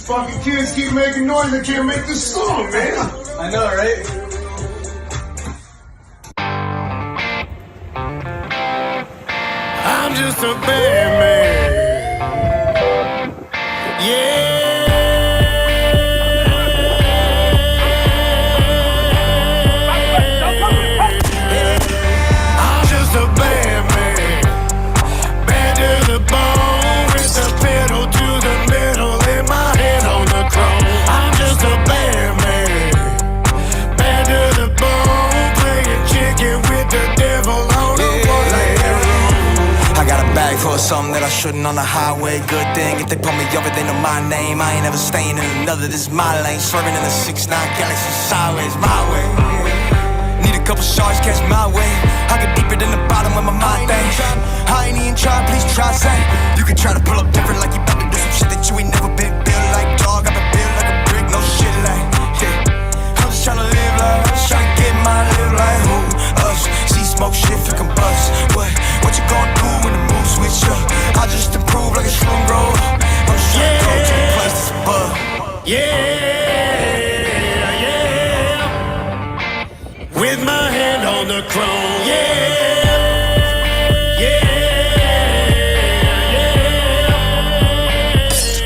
Fucking kids keep making noise, they can't make this song, man. I know, right? I'm just a bad man. Yeah. I'm just a bad man. Bad to the bone with the for something that I shouldn't on the highway. Good thing if they pull me over, they know my name. I ain't ever staying in another, this is my lane. Swerving in the 6'9 Galaxy sideways, my way. Need a couple stars, catch my way. I get deeper than the bottom with my mind thing. I ain't even try, please try, say. You can try to pull up different like you about to do some shit that you ain't never been built like. Dog, I've been built like a brick, no shit like. Yeah. I'm just tryna live life, I'm just tryna get my live like. Who, us, see smoke shit, for combust. What you gon' do when the mood switch up? I just improve like a shroom grow up. I'm just tryna go to the place that's above. With my hand on the chrome,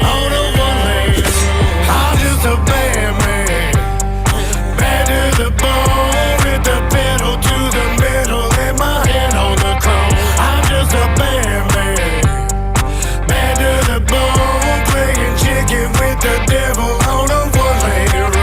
on a one lane, I'm just a bad man, bad to the bone, with the pedal to the metal, and my hand on the chrome. I'm just a bad man, bad to the bone, playing chicken with the devil on a one lane road.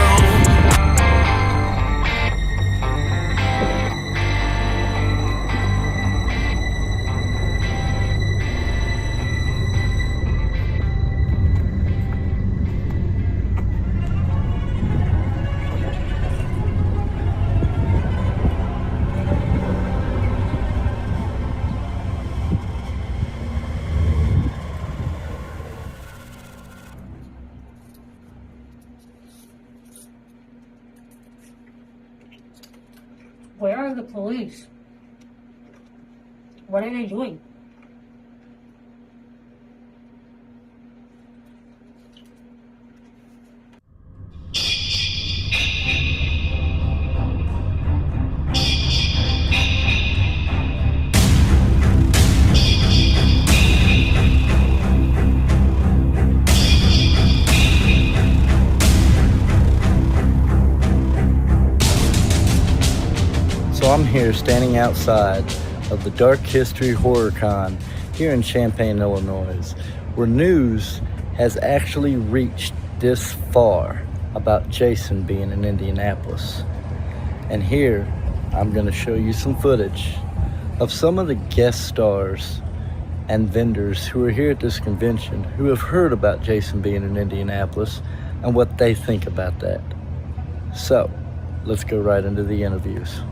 Where are the police? What are they doing? So I'm here standing outside of the Dark History Horror Con here in Champaign, Illinois, where news has actually reached this far about Jason being in Indianapolis. And here I'm going to show you some footage of some of the guest stars and vendors who are here at this convention who have heard about Jason being in Indianapolis and what they think about that. So let's go right into the interviews.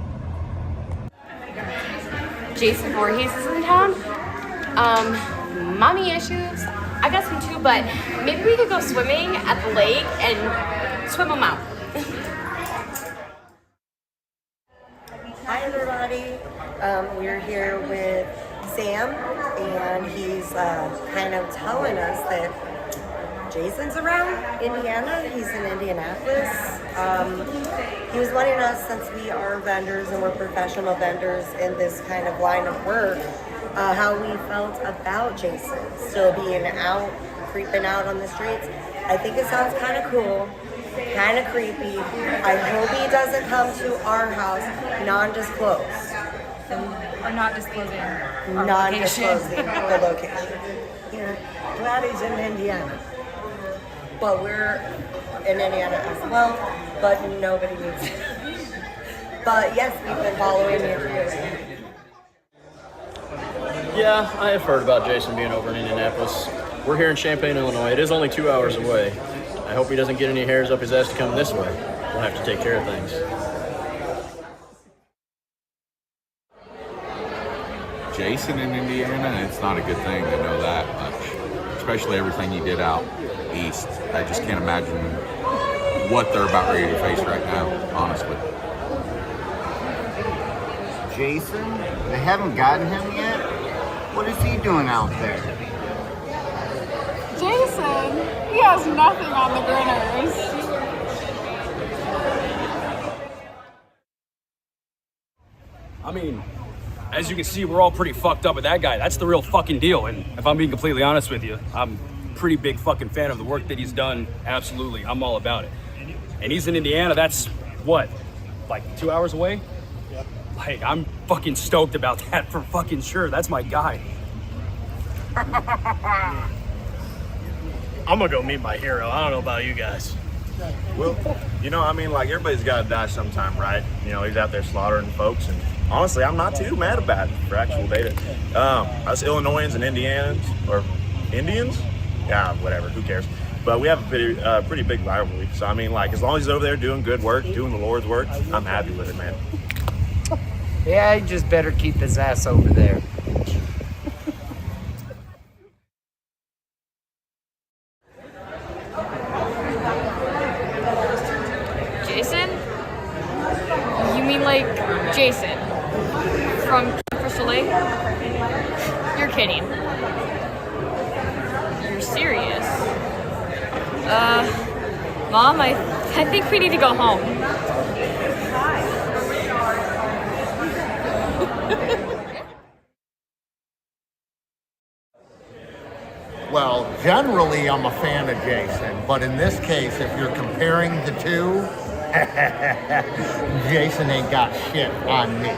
Jason Voorhees is in town. Mommy issues. I got some too, but maybe we could go swimming at the lake and swim them out. Hi everybody, we're here with Sam, and he's kind of telling us that Jason's around Indiana. He's in Indianapolis. He was wanting us, since we are vendors and we're professional vendors in this kind of line of work, how we felt about Jason still being out, creeping out on the streets. I think it sounds kind of cool, kind of creepy. I hope he doesn't come to our house non-disclosed. Or not disclosing our Non-disclosing location. the location. Yeah, glad he's in Indiana. But we're in Indiana as well, but nobody needs it. But yes, we've been following you for years. Yeah, I have heard about Jason being over in Indianapolis. We're here in Champaign, Illinois. It is only 2 hours away. I hope he doesn't get any hairs up his ass to come this way. We'll have to take care of things. Jason in Indiana, it's not a good thing to know that much, especially everything he did out east. I just can't imagine what they're about ready to face right now, honestly. Jason? They haven't gotten him yet? What is he doing out there? Jason, he has nothing on the grinners. I mean, as you can see, we're all pretty fucked up with that guy. That's the real fucking deal. And if I'm being completely honest with you, I'm a pretty big fucking fan of the work that he's done. Absolutely. I'm all about it. And he's in Indiana. That's what, like 2 hours away? Yep. Like, I'm fucking stoked about that for fucking sure. That's my guy. I'm gonna go meet my hero. I don't know about you guys. Well, you know, I mean, like, everybody's got to die sometime, right? You know, he's out there slaughtering folks, and honestly, I'm not too mad about it for actual data. Us Illinoisans and Indians, or Indians? Yeah, whatever, who cares? But we have a pretty big rivalry. So, I mean, like, as long as he's over there doing good work, doing the Lord's work, I'm happy with it, man. Yeah, he just better keep his ass over there. Jason? You mean like Jason from Crystal Lake? You're kidding. You're serious? Mom, I think we need to go home. Well, generally I'm a fan of Jason, but in this case, if you're comparing the two, Jason ain't got shit on me.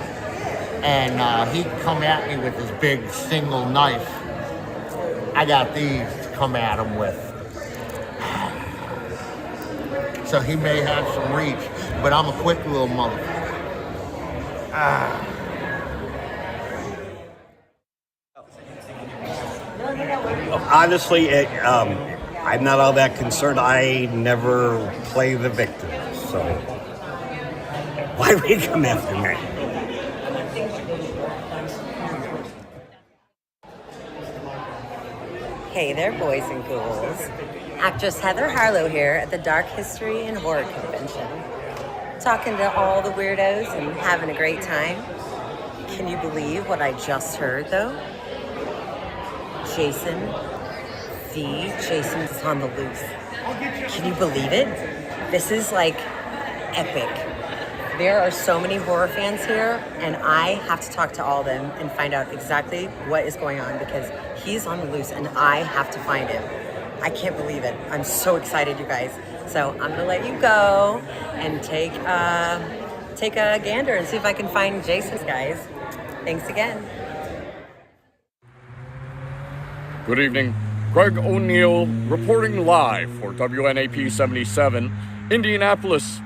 And he come at me with his big single knife. I got these to come at him with. So he may have some reach, but I'm a quick little motherfucker. Honestly, I'm not all that concerned. I never play the victim, so why would he come after me? Hey there, boys and ghouls. Actress Heather Harlow here at the Dark History and Horror Convention. Talking to all the weirdos and having a great time. Can you believe what I just heard, though? Jason's on the loose. Can you believe it? This is like epic. There are so many horror fans here, and I have to talk to all of them and find out exactly what is going on because he's on the loose and I have to find him. I can't believe it. I'm so excited, you guys. So I'm gonna let you go and take a gander and see if I can find Jason, guys. Thanks again. Good evening. Greg O'Neill reporting live for WNAP 77, Indianapolis.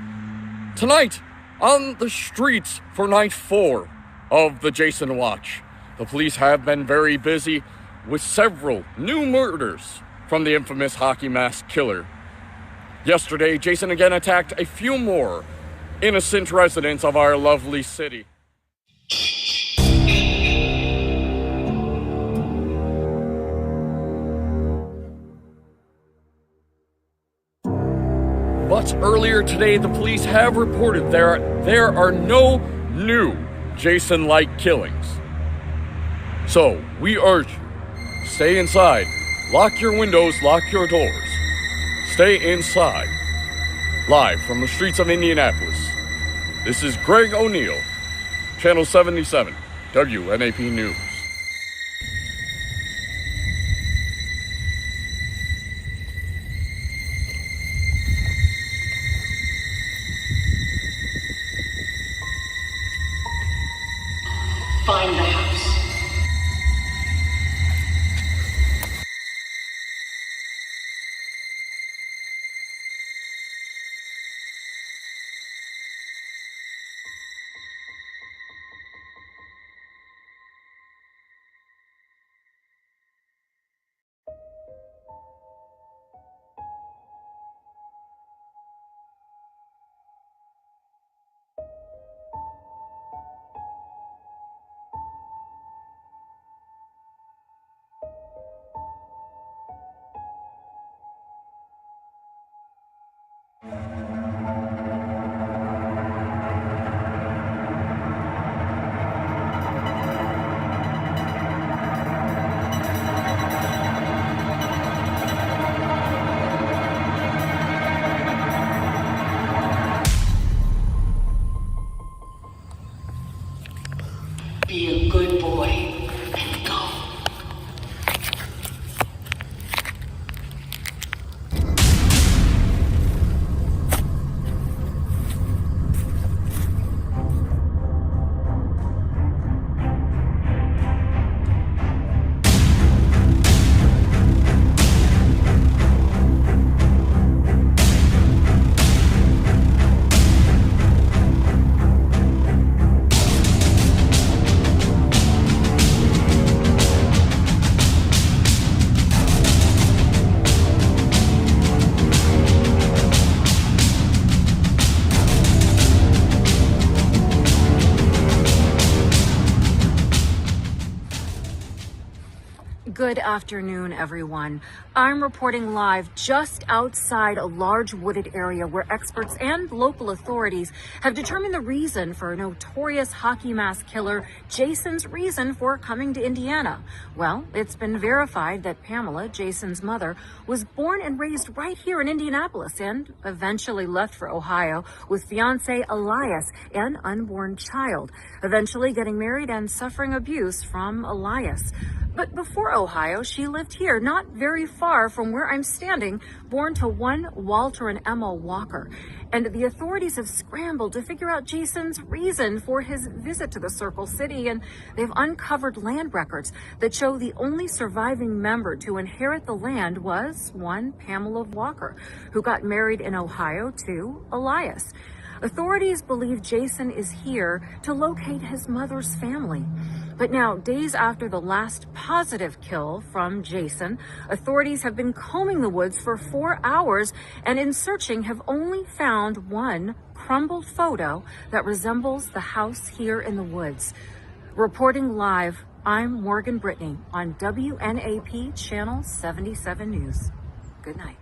Tonight, on the streets for night 4 of the Jason Watch. The police have been very busy with several new murders from the infamous hockey mask killer. Yesterday, Jason again attacked a few more innocent residents of our lovely city. But earlier today, the police have reported there are no new Jason-like killings. So, we urge you, stay inside, lock your windows, lock your doors, stay inside. Live from the streets of Indianapolis, this is Greg O'Neill, Channel 77, WNAP News. Find the house. Good afternoon, everyone. I'm reporting live just outside a large wooded area where experts and local authorities have determined the reason for a notorious hockey mask killer, Jason's reason for coming to Indiana. Well, it's been verified that Pamela, Jason's mother, was born and raised right here in Indianapolis and eventually left for Ohio with fiancé Elias, an unborn child, eventually getting married and suffering abuse from Elias. But before Ohio, she lived here, not very far from where I'm standing, born to one Walter and Emma Walker. And the authorities have scrambled to figure out Jason's reason for his visit to the Circle City, and they've uncovered land records that show the only surviving member to inherit the land was one Pamela Walker, who got married in Ohio to Elias. Authorities believe Jason is here to locate his mother's family. But now, days after the last positive kill from Jason, authorities have been combing the woods for 4 hours and in searching have only found one crumbled photo that resembles the house here in the woods. Reporting live, I'm Morgan Brittany on WNAP Channel 77 News. Good night.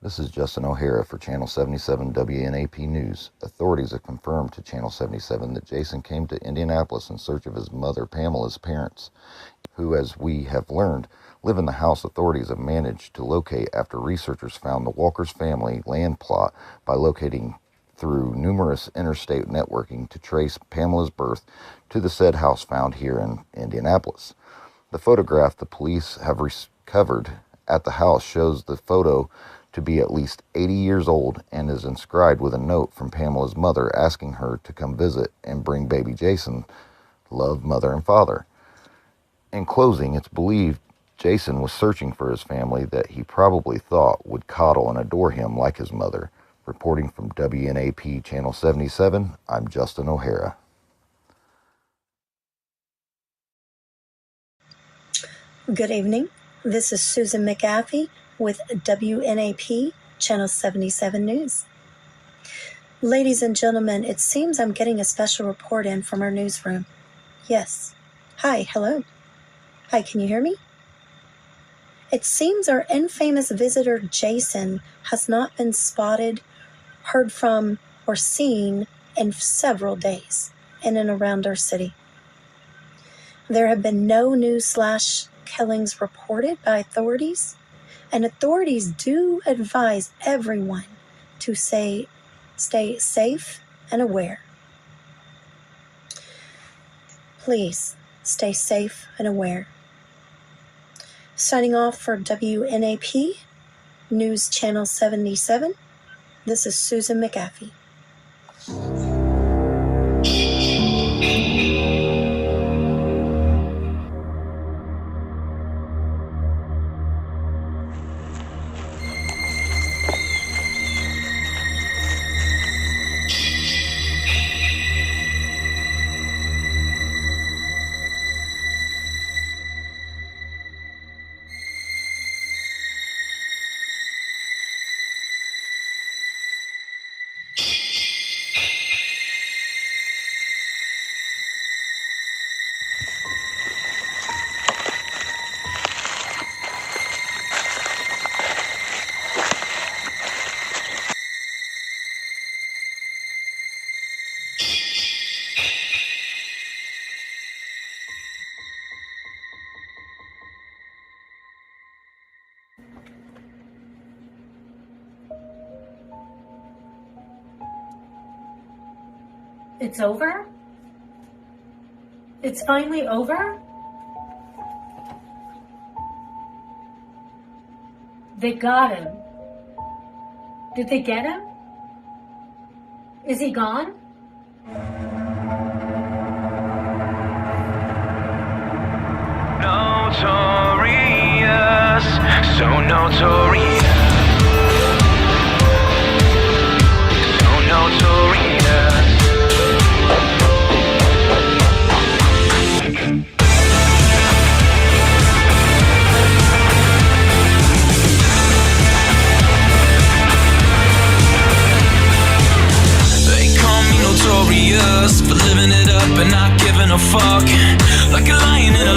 This is Justin O'Hara for Channel 77 WNAP News. Authorities have confirmed to Channel 77 that Jason came to Indianapolis in search of his mother Pamela's parents, who, as we have learned, live in the house authorities have managed to locate after researchers found the Walker's family land plot by locating through numerous interstate networking to trace Pamela's birth to the said house found here in Indianapolis. The photograph the police have recovered at the house shows the photo to be at least 80 years old and is inscribed with a note from Pamela's mother asking her to come visit and bring baby Jason, love, mother, and father. In closing, it's believed Jason was searching for his family that he probably thought would coddle and adore him like his mother. Reporting from WNAP Channel 77, I'm Justin O'Hara. Good evening. This is Susan McAfee with WNAP Channel 77 News. Ladies and gentlemen, it seems I'm getting a special report in from our newsroom. Yes. Hi, hello. Hi, can you hear me? It seems our infamous visitor Jason has not been spotted, heard from, or seen in several days in and around our city. There have been no news/killings reported by authorities, and authorities do advise everyone to stay safe and aware. Please stay safe and aware. Signing off for WNAP News Channel 77, this is Susan McAfee. It's over? It's finally over? They got him. Did they get him? Is he gone? Notorious, so notorious. So notorious. They call me notorious for living it up and not giving a fuck. Like a lion in a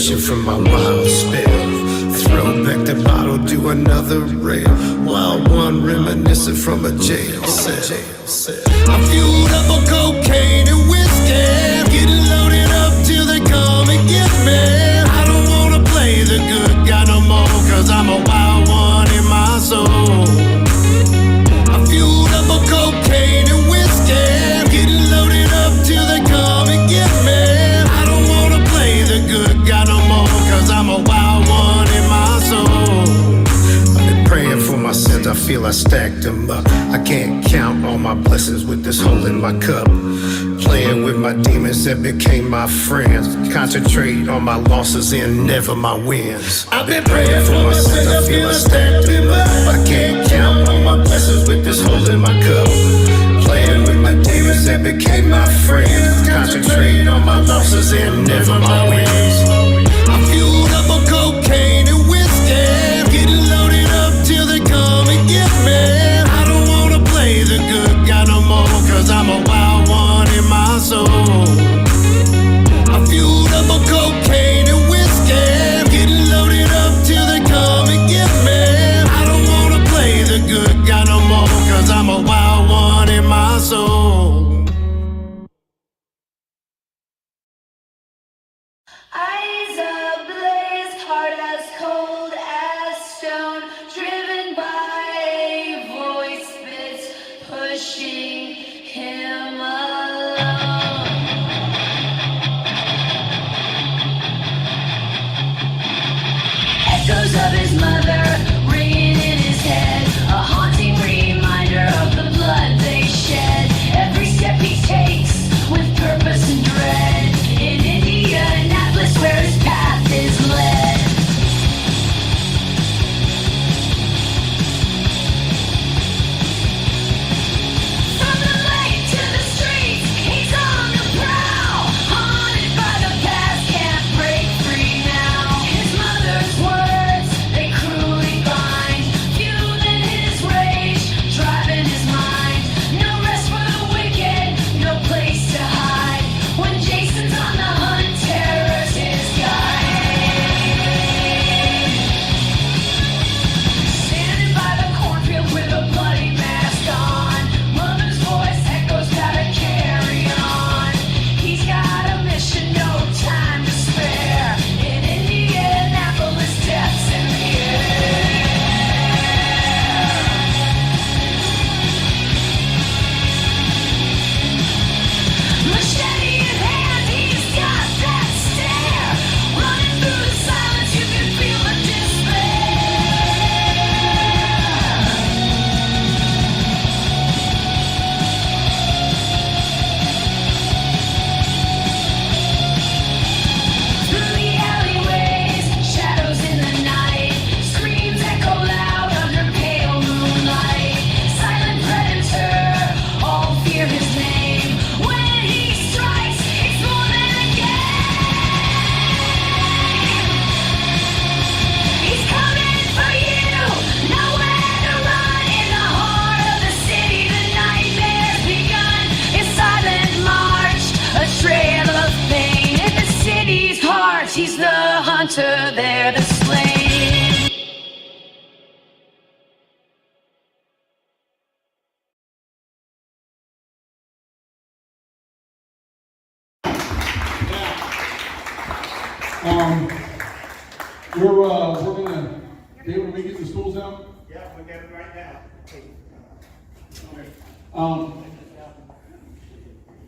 inspiration from my wild spell. Throw back the bottle, do another rail. Wild one reminiscent from a jail cell. I'm fueled up on cocaine and whiskey, getting loaded up till they come and get me. I don't wanna play the good guy no more, cause I'm a wild one in my soul. I'm fueled up on cocaine and whiskey, getting loaded up till they come and get me. I don't wanna play the good guy no more, cause I'm a wild one in my soul. I've been praying for my sins, I feel I stacked them up. I can't count all my blessings with this hole in my cup. Playing with my demons that became my friends. Concentrate on my losses and never my wins. I've been praying for my sins, I feel I stacked them up. I can't count all my blessings with this hole in my cup. Playing with my demons that became my friends. Concentrate on my losses and never my wins. I'm fueled up on cocaine and whiskey, getting loaded up till they come and get me. I don't wanna play the good guy no more, cause I'm a wild one in my soul. I'm fueled up on cocaine and whiskey, getting loaded up till they come and get me. I don't wanna play the good guy no more, cause I'm a wild one in my soul. Eyes ablaze, heart as cold as stone, driven by a voice that's pushing him along. Echoes of his mother ringing in his head, a haunting reminder of the blood they shed. Every step he takes with purpose and dread. In Indianapolis, where his path is led. From the lake to the streets, he's on the prowl. Haunted by the past, can't break free now. His mother's words, they cruelly bind, fueling his rage, driving his mind. No rest for the wicked, no place to hide. When Jason's on the hunt, terror's his guide. Standing by the cornfield with a bloody mask on, mother's voice echoes, gotta carry on. He's got a mission, no time to spare. In Indianapolis, death's in the air. Machete in hand, he's got that stare. Running through the silence, you can feel the despair. Through the alleyways, shadows in the night, screams echo loud under pale moonlight. Silent predator, all fear his name. When he strikes, it's more than a game. He's coming for you, nowhere to run. In the heart of the city, the nightmare's begun. His silent march, a trail of pain. In the city's heart, he's the hunter, they're the slain. We're gonna, David, we get the stools out? Yeah, we got it right now.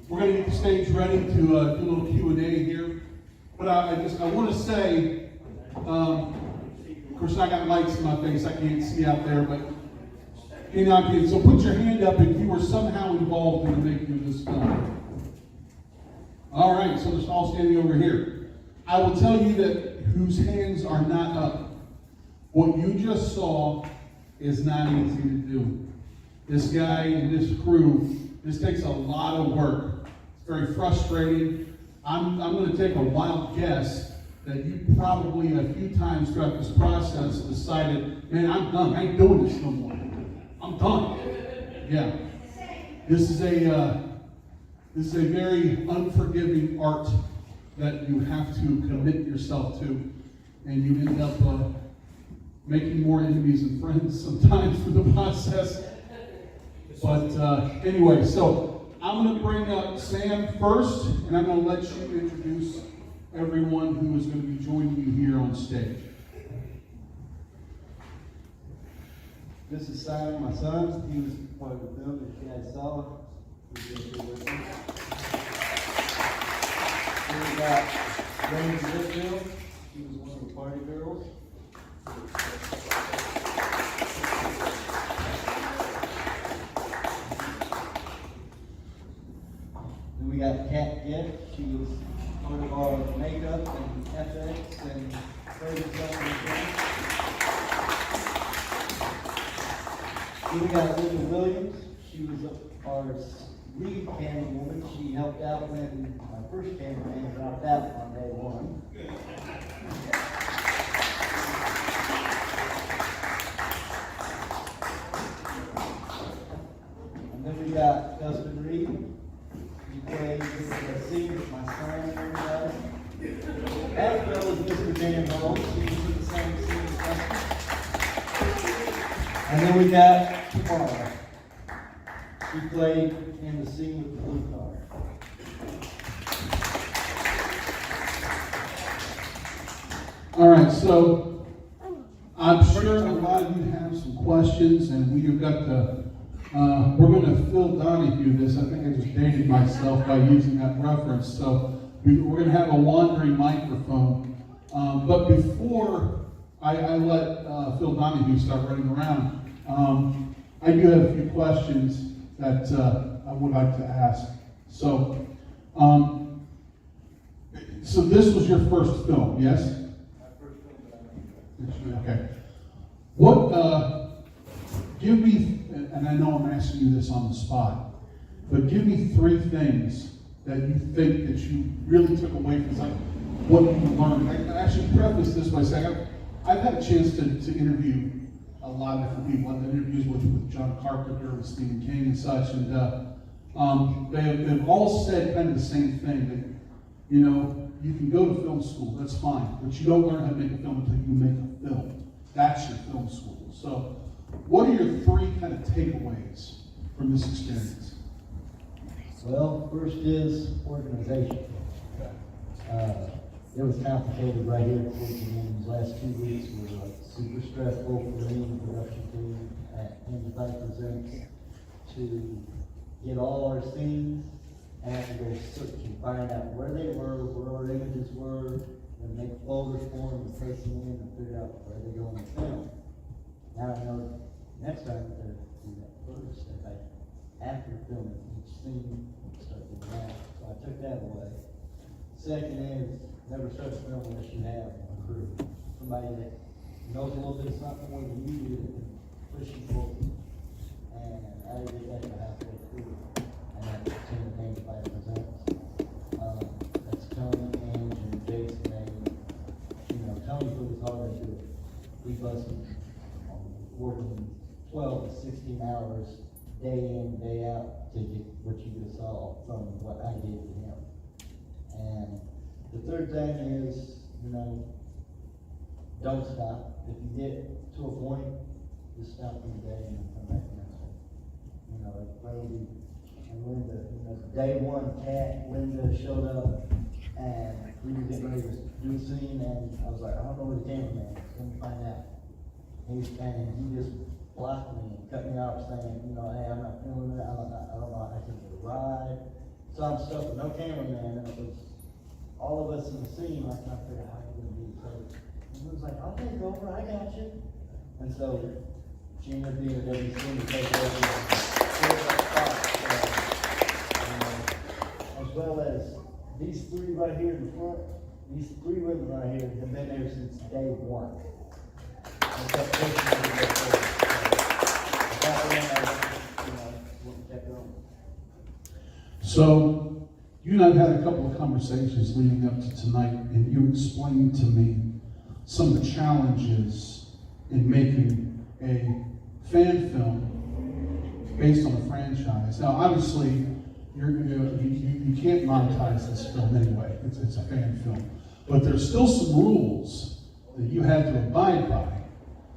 We're gonna get the stage ready to do a little Q&A here. But I want to say, of course I got lights in my face, I can't see out there, but so put your hand up if you were somehow involved in the making of this film. All right, so they're all standing over here. I will tell you that whose hands are not up, what you just saw is not easy to do. This guy and this crew, this takes a lot of work. It's very frustrating. I'm going to take a wild guess that you probably a few times throughout this process decided, man, I'm done. I ain't doing this no more. I'm done. Yeah. This is a very unforgiving art. that you have to commit yourself to, and you end up making more enemies than friends sometimes through the process. But anyway, so I'm going to bring up Sam first, and I'm going to let you introduce everyone who is going to be joining you here on stage. This is Simon, my son. He was part of the film that you guys saw. He's here with me. Then we got James Whitfield. She was one of the party girls. Then we got Kat Gift. She was part of our makeup and FX and further stuff and things. Then we got Linda Williams. She was our lead camera woman. She helped out when my first cameraman dropped out on day one. And then we got Dustin Reed. He played the scene with my son and everybody. As well as Mr. Dan Hall. He was in the same scene as Dustin. And then we got Tamara. She played in the scene with the blue car. All right, so I'm sure a lot of you have some questions, and we've got we're going to Phil Donahue this. I think I just dated myself by using that reference. So we're going to have a wandering microphone. But before I let Phil Donahue start running around, I do have a few questions that I would like to ask. So this was your first film, yes? My first film. Okay. What, give me, and I know I'm asking you this on the spot, but give me 3 things that you think that you really took away from what you learned. I actually preface this by saying I've had a chance to interview a lot of different people. I've done interviews with John Carpenter, with Stephen King and such, and they've all said kind of the same thing, that, you know, you can go to film school, that's fine, but you don't learn how to make a film until you make a film. That's your film school. So what are your 3 kind of takeaways from this experience? Well, first is organization. It was complicated right here at Fort Union. These last 2 weeks were like super stressful for me and the production team at Angified Presents to get all our scenes and have to go search and find out where they were, where our images were, and make folders for them and place them in and figure out where they go in the film. Now I know next time I'm going to do that first. If after filming each scene, start doing that. So I took that away. Second is, never start a film unless you have a crew. Somebody that knows a little bit of something more than you do that can push you forward. And I did that to halfway through. And that's the team of Angified Presents. That's Tony, Ange, and Jason. You know, Tony put his heart into it. We busted working 12 to 16 hours, day in, day out, to get what you just saw from what I did to him. And the third thing is, you know, don't stop. If you get to a point, just stop for the day and then come back next one. You know, it's Brody and Linda. You know, day one, Linda showed up and we were getting ready to do a scene, and I was like, I don't know where the cameraman is. Let me find out. And he just blocked me and cut me off, saying, you know, hey, I'm not feeling it. I don't know how I can get a ride. So I'm stuck with no cameraman, and it was all of us in the scene. I can't figure out how you're going to do. So he was like, I'll take over. I got you. And so she ended up being at every scene to take over and fill that spot. As well as these 3 right here in the front, these 3 women right here have been there since day one. And kept pushing me to go forward. So, you and I have had a couple of conversations leading up to tonight, and you explained to me some of the challenges in making a fan film based on a franchise. Now, obviously, you can't monetize this film anyway. It's a fan film. But there's still some rules that you had to abide by.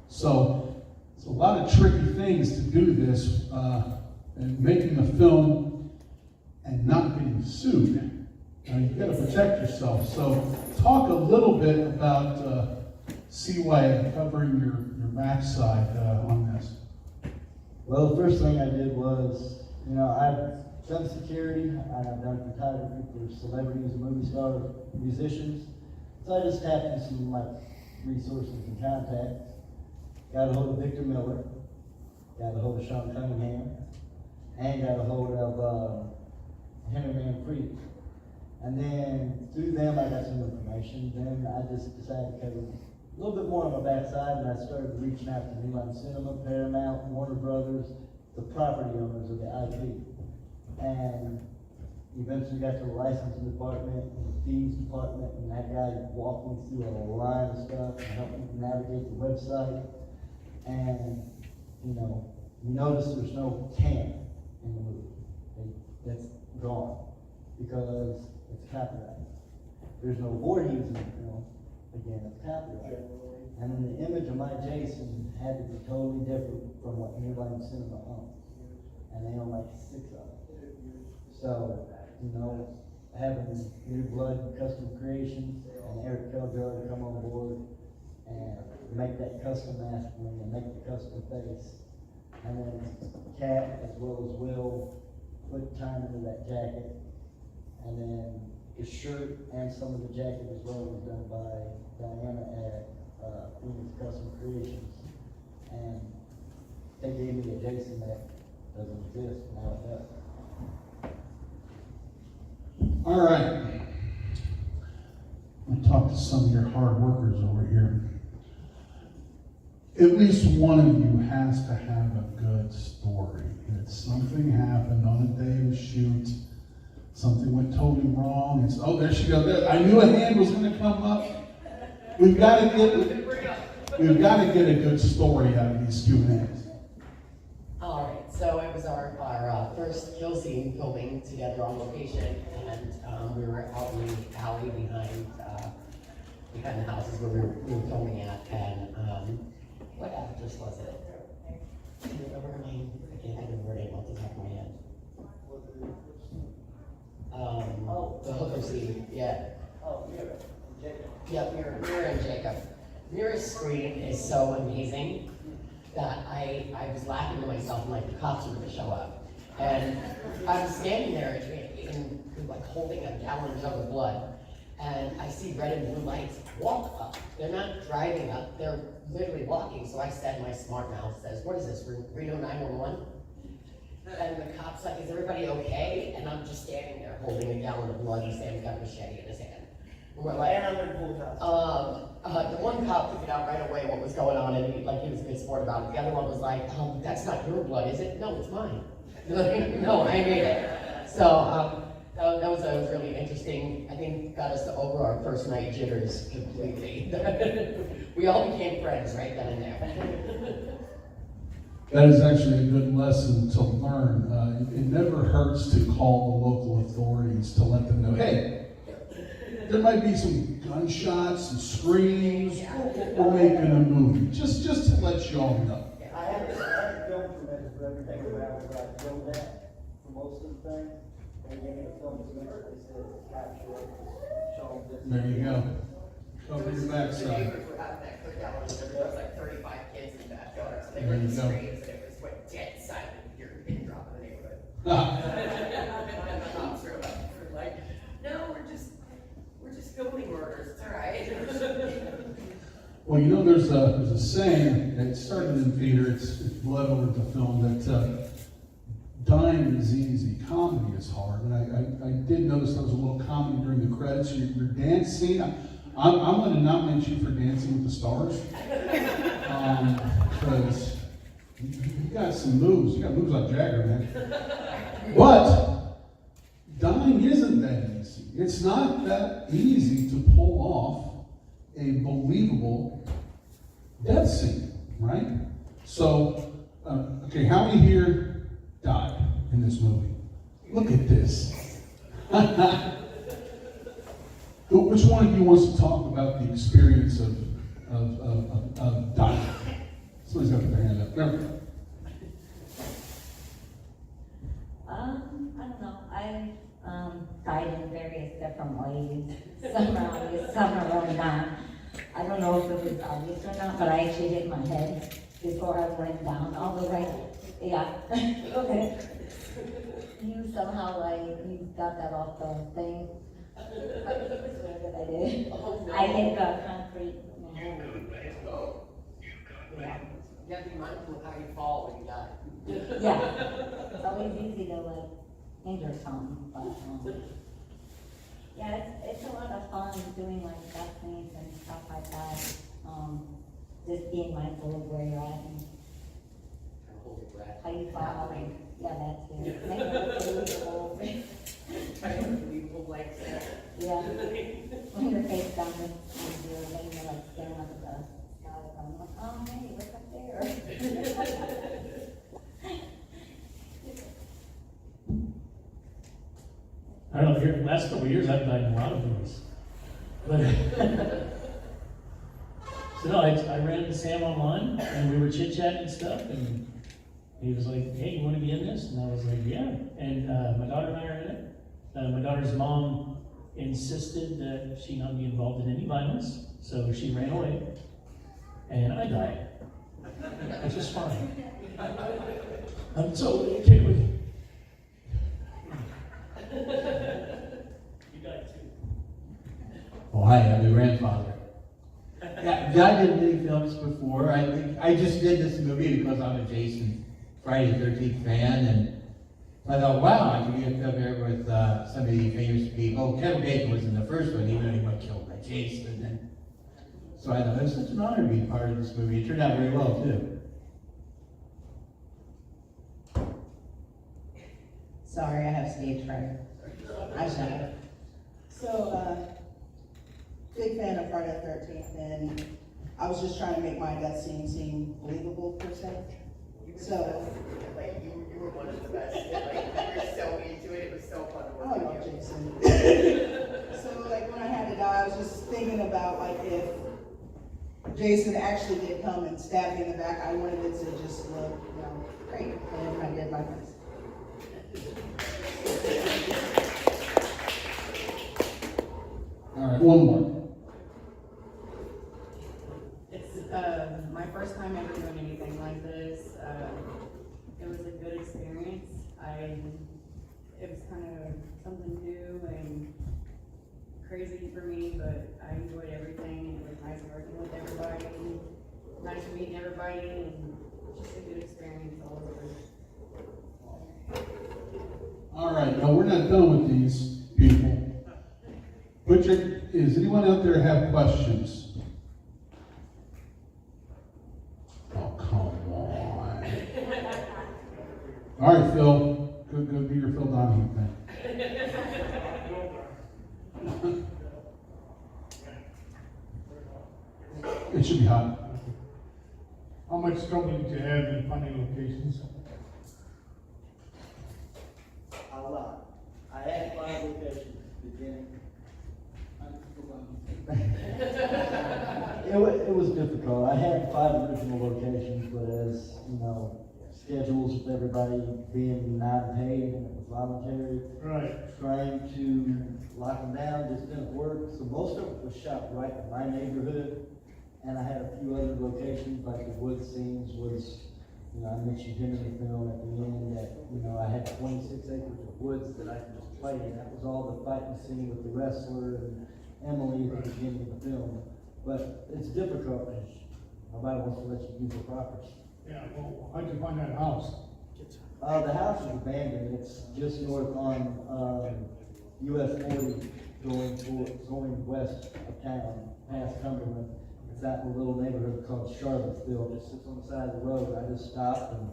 So it's a lot of tricky things to do this, and making a film and not getting sued. You've got to protect yourself. So talk a little bit about CY covering your backside on this. Well, the first thing I did was, I've done security, I've done photography for celebrities, movie stars, musicians. So I just tapped into some of my resources and contacts. Got a hold of Victor Miller, got a hold of Sean Cunningham, and got a hold of Henry Manfred. And then through them I got some information. Then I just decided to cover a little bit more on my backside, and I started reaching out to New Line Cinema, Paramount, Warner Brothers, the property owners of the IP. And eventually got to the licensing department and the fees department, and that guy walked me through a line of stuff and helped me navigate the website. And you notice there's no can in the movie. That's gone because it's copyrighted. There's no Voorhees in the film. Again, it's copyrighted. And then the image of my Jason had to be totally different from what New Line Cinema owns. And they own like 6 of them. So, having New Blood Custom Creations and Eric Keljar to come on board and make that custom mask for me and make the custom face. And then Kat, as well as Will, put time into that jacket. And then the shirt and some of the jacket as well was done by Diana at Phoenix Custom Creations. And they gave me a Jason that doesn't exist, now it does. All right. I'll talk to some of your hard workers over here. At least one of you has to have a good story. That something happened on a day of shoot, something went totally wrong. It's, oh, there she goes. I knew a hand was going to come up. We've got to get a good story out of these Q&As. All right, so it was our first kill scene filming together on location, and we were out in the alley behind the houses where we were filming at, and what actress was it? Do you remember her name? I can't think of her name off the top of my head. The hooker scene, yeah. Oh, Mira. Jacob. Yep, Mira and Jacob. Mira's scream is so amazing that I was laughing to myself, and like the cops were gonna show up. And I was standing there and like holding a gallon jug of blood, and I see red and blue lights walk up. They're not driving up, they're literally walking. So I said, my smart mouth says, what is this, Reno 911? And the cop's like, is everybody okay? And I'm just standing there holding a gallon of blood, and Sam's got a machete in his hand. And we're like, the one cop figured out right away what was going on, and he was a good sport about it. The other one was like, that's not your blood, is it? No, it's mine. No, I made it. So that was really interesting. I think got us over our first night jitters completely. We all became friends right then and there. That is actually a good lesson to learn. It never hurts to call the local authorities to let them know, hey, there might be some gunshots, some screams. We're making a movie. Just to let you all know. I had a film permit for everything around where I filmed that for most of the things. They gave me a film permit. They said capture it, show them this. There you go. Cover your backside. There was like 35 kids in the backyard, so they were There you in the go. screams, and it was like dead silent. You're a pin drop in the neighborhood. And the cops were like, no, we're just filming murders. It's all right. Well, there's a saying that started in theater. It's bled over to film that dying is easy, comedy is hard. And I did notice there was a little comedy during the credits. Your dance scene. I'm going to nominate you for Dancing with the Stars because you got some moves. You got moves like Jagger, man. But dying isn't that easy. It's not that easy to pull off a believable death scene, right? So, okay, how many here died in this movie? Look at this. Which one of you wants to talk about the experience of dying? Somebody's got to put their hand up. There we go. I don't know. I've died in various different ways. Some are obvious, some are really not. I don't know if it was obvious or not, but I actually hit my head before I went down all the way. Yeah. Okay. You somehow, you got that off the thing. I swear that I did. I hit the concrete. Yeah. You have to be mindful of how you fall when you die. Yeah. It's always easy to injure something, but yeah, it's a lot of fun doing destinies and stuff like that. Just being mindful of where you're at and how you fall. Yeah, that too. Make it believable. Yeah. When you're face down and you're laying there staring up at the sky, I'm like, oh hey, what's up there? I don't know, here, the last couple of years I've died in a lot of ways. But so no, I ran into Sam online and we were chit-chatting and stuff, and he was like, hey, you want to be in this? And I was like, yeah. And my daughter and I are in it. My daughter's mom insisted that she not be involved in any violence, so she ran away, and I died, which is fine. I'm totally okay with it. You died too. Oh, hi, I'm the grandfather. Yeah, I did many films before. I just did this movie because I'm a Jason Friday the 13th fan, and I thought, wow, I could get up here with some of the famous people. Kevin Bacon was in the first one, even though he got killed by Jason. And so I thought it was such an honor to be part of this movie. It turned out very well, too. Sorry, I have stage fright. I shut. So, big fan of Friday the 13th, and I was just trying to make my death scene seem believable, per se. So, you were one of the best. You were so into it. It was so fun to work with you. Jason. So, when I had to die, I was just thinking about, if Jason actually did come and stab me in the back, I wanted it to just look, great. And I did my best. All right, one more. It's my first time ever doing anything like this. It was a good experience. It was kind of something new and crazy for me, but I enjoyed everything. It was nice working with everybody, nice meeting everybody, and just a good experience all over. All right, now we're not done with these people. Does anyone out there have questions? Oh, come on. All right, Phil. Go do your Phil Donahue thing. It should be hot. How much trouble did you have in finding locations? A lot. I had 5 locations at the beginning. It was difficult. I had 5 original locations, but as you know, schedules with everybody being non-paid and it was voluntary, right, trying to lock them down just didn't work. So most of it was shot right in my neighborhood, and I had a few other locations, like the wood scenes was, I mentioned him in the film at the end that, I had 26 acres of woods that I could just play in. That was all the fighting scene with the wrestler and Emily at the beginning of the film. But it's difficult because nobody wants to let you use the property. Yeah, well, how'd you find that house? The house is abandoned. It's just north on US 40 going west of town, past Cumberland. It's out in a little neighborhood called Charlottesville. It just sits on the side of the road. I just stopped and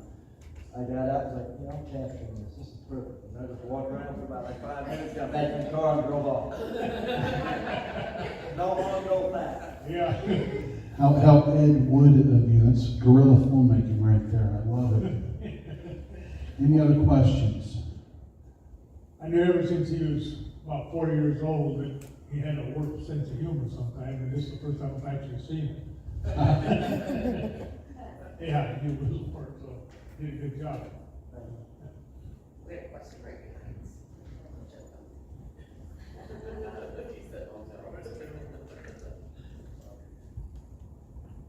I got out and was like, I'm capturing this. This is perfect. And I just walked around for about 5 minutes, got back in the car and drove off. No one go back. Yeah. How Ed Wood of you. That's guerrilla filmmaking right there. I love it. Any other questions? knew ever since he was about 40 years old that he had a warped sense of humor sometimes, and this is the first time I've actually seen it. Yeah, he was a part, so he did a good job. We have a question right behind us.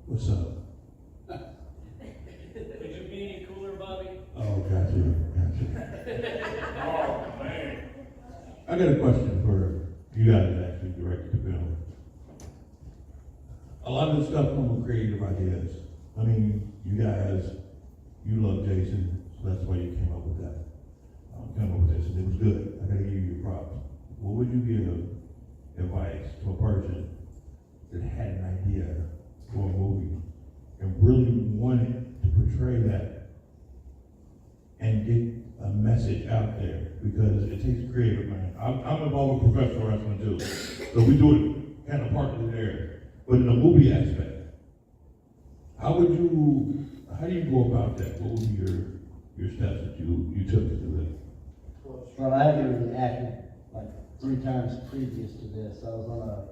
What's up? Could you be any cooler, Bobby? Oh, gotcha. Oh, man. I got a question for you guys that actually directed the film. A lot of the stuff come with creative ideas. I mean, you guys, you love Jason, so that's why you came up with that. Came up with this, and it was good. I gotta give you your props. What would you give advice to a person that had an idea for a movie and really wanted to portray that and get a message out there? Because it takes creative, man. I'm involved with professional wrestling too, so we do it kind of partly there. But in the movie aspect, how do you go about that? What would be your steps that you took to do that? Well, I had already acted like 3 times previous to this. I was on a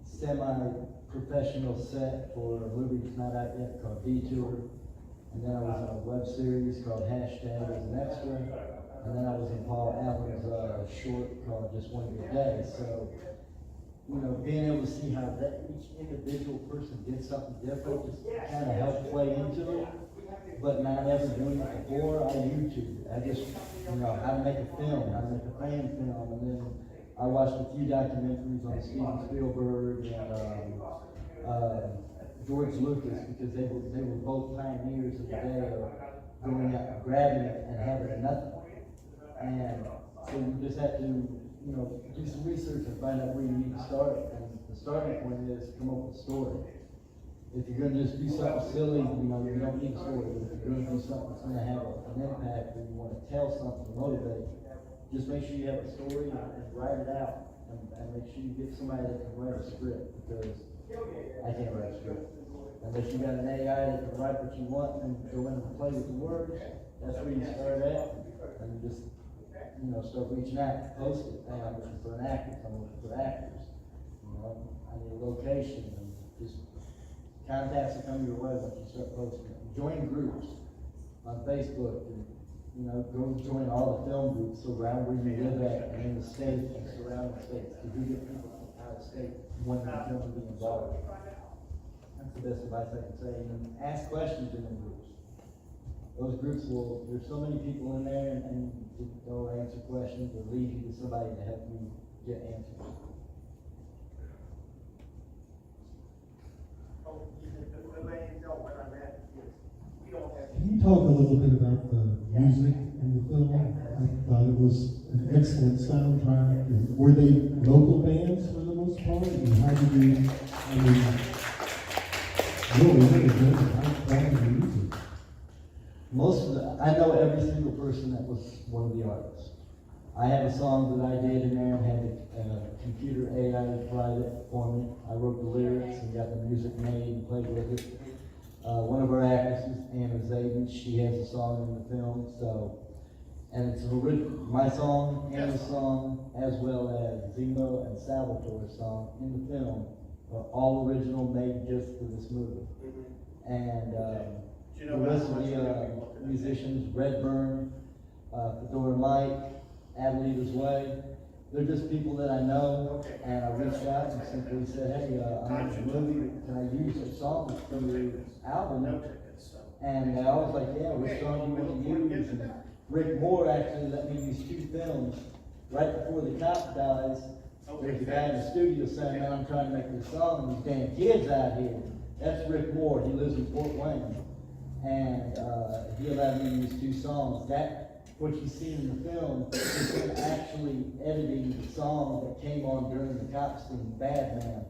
semi-professional set for a movie that's not out yet called Detour. And then I was in a web series called Hashtag as an extra. And then I was in Paul Allen's short called Just One Good Day. So, you know, being able to see how each individual person did something different just kind of helped play into it. But not ever doing it before, I YouTube. I just, you know, how to make a film, how to make a fan film. And then I watched a few documentaries on Steven Spielberg and George Lucas, because they were both pioneers of the day of going out and grabbing it and having nothing. And so you just have to, you know, do some research and find out where you need to start. And the starting point is come up with a story. If you're going to just do something silly, you know, you don't need a story. But if you're going to do something that's going to have an impact and you want to tell something, motivate, just make sure you have a story and write it out. And make sure you get somebody that can write a script, because I can't write a script. Unless you got an AI that can write what you want and go in and play with the words, that's where you start at. And just, you know, start reaching out, post it. Hey, I'm looking for an actor, I'm looking for actors. You know, I need a location, and just contacts will come your way once you start posting it. Join groups on Facebook, and, you know, go join all the film groups around where you live at and in the state and surrounding states. Because you get people from out of state wanting to come and be involved. That's the best advice I can say. And ask questions in the groups. Those groups there's so many people in there, and they'll answer questions or lead you to somebody to help you get answers. Can you talk a little bit about the music in the film? I thought it was an excellent soundtrack. Were they local bands for the most part? And how did you, really good. How did you use it? I know every single person that was one of the artists. I have a song that I did in there and had the computer AI write it for me. I wrote the lyrics and got the music made and played with it. One of our actresses, Anna Zaden, she has a song in the film, and it's my song, Anna's song, as well as Zemo and Salvatore's song in the film are all original, made just for this movie. And the rest of the musicians, Redburn, Fedora Mike, Adelita's Way, they're just people that I know, and I reached out and simply said, hey, I'm in the movie, can I use a song from your album? And I was like, yeah, which song do you want to use? And Rick Moore actually let me use 2 films. Right before the cop dies, there's a guy in the studio saying, man, I'm trying to make this song, and these damn kids out here. That's Rick Moore, he lives in Fort Wayne. And he allowed me to use 2 songs. What you see in the film is him actually editing the song that came on during the cop scene, Bad Man.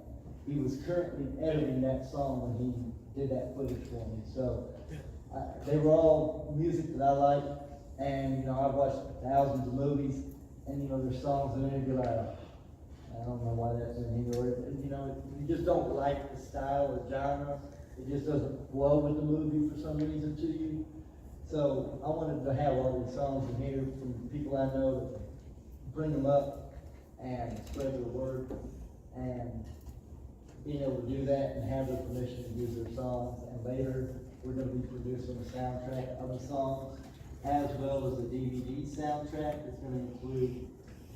He was currently editing that song when he did that footage for me. So they were all music that I like, and you know, I've watched thousands of movies, and you know, there's songs in there you're like, I don't know why that's in here, or you know, you just don't like the style or genre. It just doesn't flow with the movie for some reason to you. So I wanted to have all these songs in here from people I know that bring them up and spread their word, and being able to do that and have their permission to use their songs. And later, we're going to be producing a soundtrack of the songs, as well as a DVD soundtrack that's going to include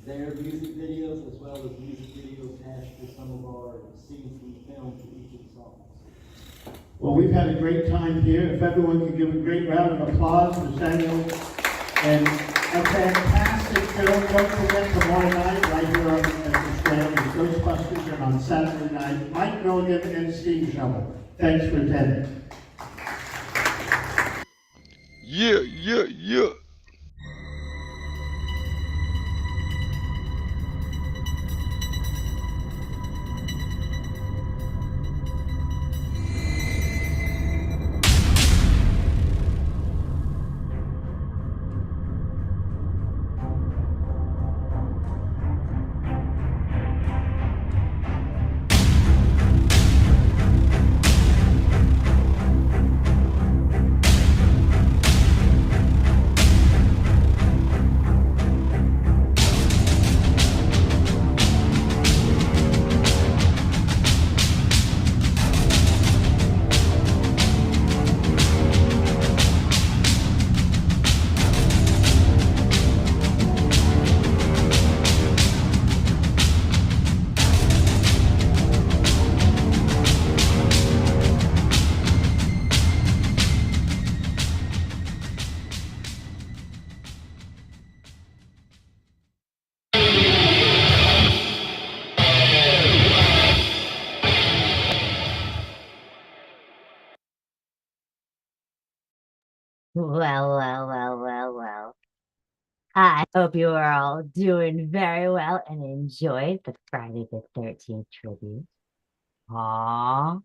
their music videos, as well as music videos attached to some of our scenes we filmed for each of the songs. Well, we've had a great time here. If everyone could give a great round of applause for Samuel and a fantastic film. Don't forget tomorrow night, right here on the Strand, is Ghostbusters, and on Saturday night, Mike Milligan and Steam Shovel. Thanks for attending. Yeah. Well. I hope you are all doing very well and enjoyed the Friday the 13th tribute. Aww.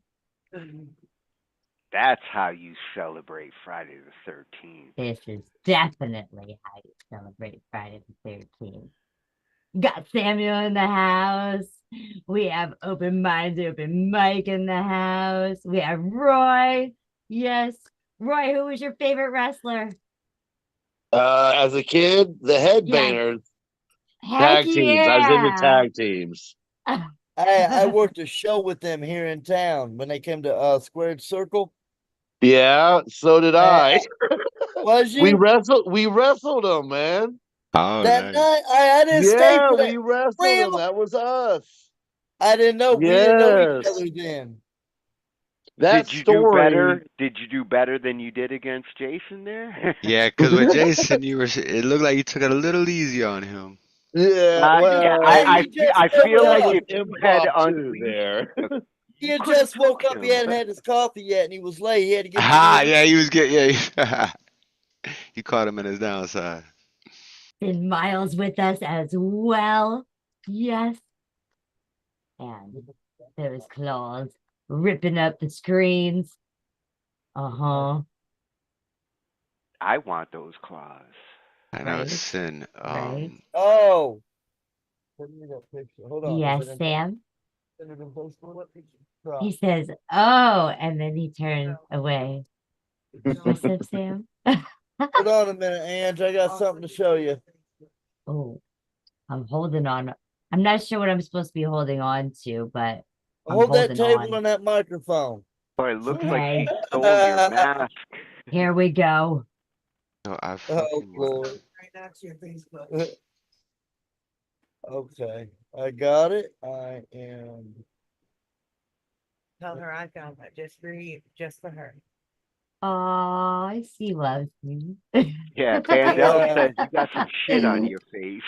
That's how you celebrate Friday the 13th. This is definitely how you celebrate Friday the 13th. Got Samuel in the house. We have Open Mike in the house. We have Roy. Yes. Roy, who was your favorite wrestler? As a kid, the Headbangers. Heck Tag teams. I was in the tag teams. I worked a show with them here in town when they came to Squared Circle. Yeah, so did I. Was you? We wrestled them, man. Oh, that night, I didn't stay for that. We wrestled them. That was us. I didn't know. We didn't know each other then. That did you story, do better? Did you do better than you did against Jason there? Yeah, because with Jason, it looked like you took it a little easy on him. Yeah, well, I feel like you had there. He had just woke up. He hadn't had his coffee yet, and he was late. He had to get. Yeah, he was getting. Yeah, you caught him in his downside. And Miles with us as well. Yes. And those claws ripping up the screens. Uh-huh. I want those claws. I know, Sin. Oh. Hold on. Yes, Sam. He says, "Oh," and then he turned away. What's up, Sam? Hold on a minute, Ange. I got something to show you. Oh, I'm holding on. I'm not sure what I'm supposed to be holding on to, but hold that table and that microphone. Boy, it looks like you stole your mask. Here we go. Oh, Lord. Okay, I got it. I am. Tell her I found that just for you, just for her. Oh, she loves me. Yeah, Bandel says you got some shit on your face.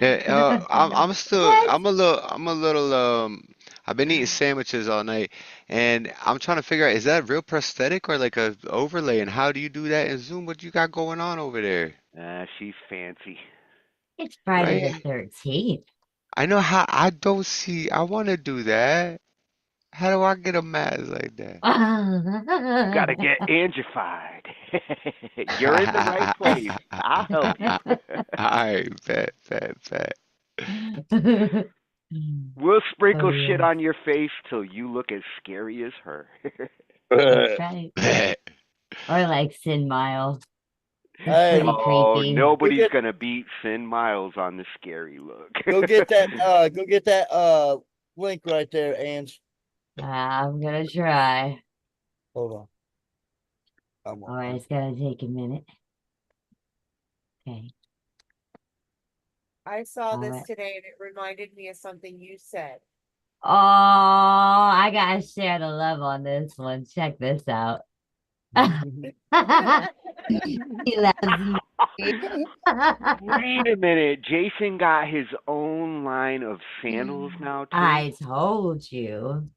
Yeah, I'm a little I've been eating sandwiches all night, and I'm trying to figure out, is that real prosthetic or like a overlay, and how do you do that in Zoom? What you got going on over there? She's fancy. It's Friday Right. the 13th. I know how. I don't see. I want to do that. How do I get a mask like that? You gotta get Angified. You're in the right place. I'll help you. Alright, bet. We'll sprinkle shit on your face till you look as scary as her. That's right. Or like Sin Miles. Hey, pretty Oh, creepy. nobody's gonna beat Finn Miles on the scary look. go get that link right there, Ange. I'm gonna try. Hold on. All right, it's gonna take a minute. Okay. I saw All this right. today and it reminded me of something you said. Oh, I gotta share the love on this one. Check this out. He loves you. Wait a minute, Jason got his own line of sandals now too. I told you.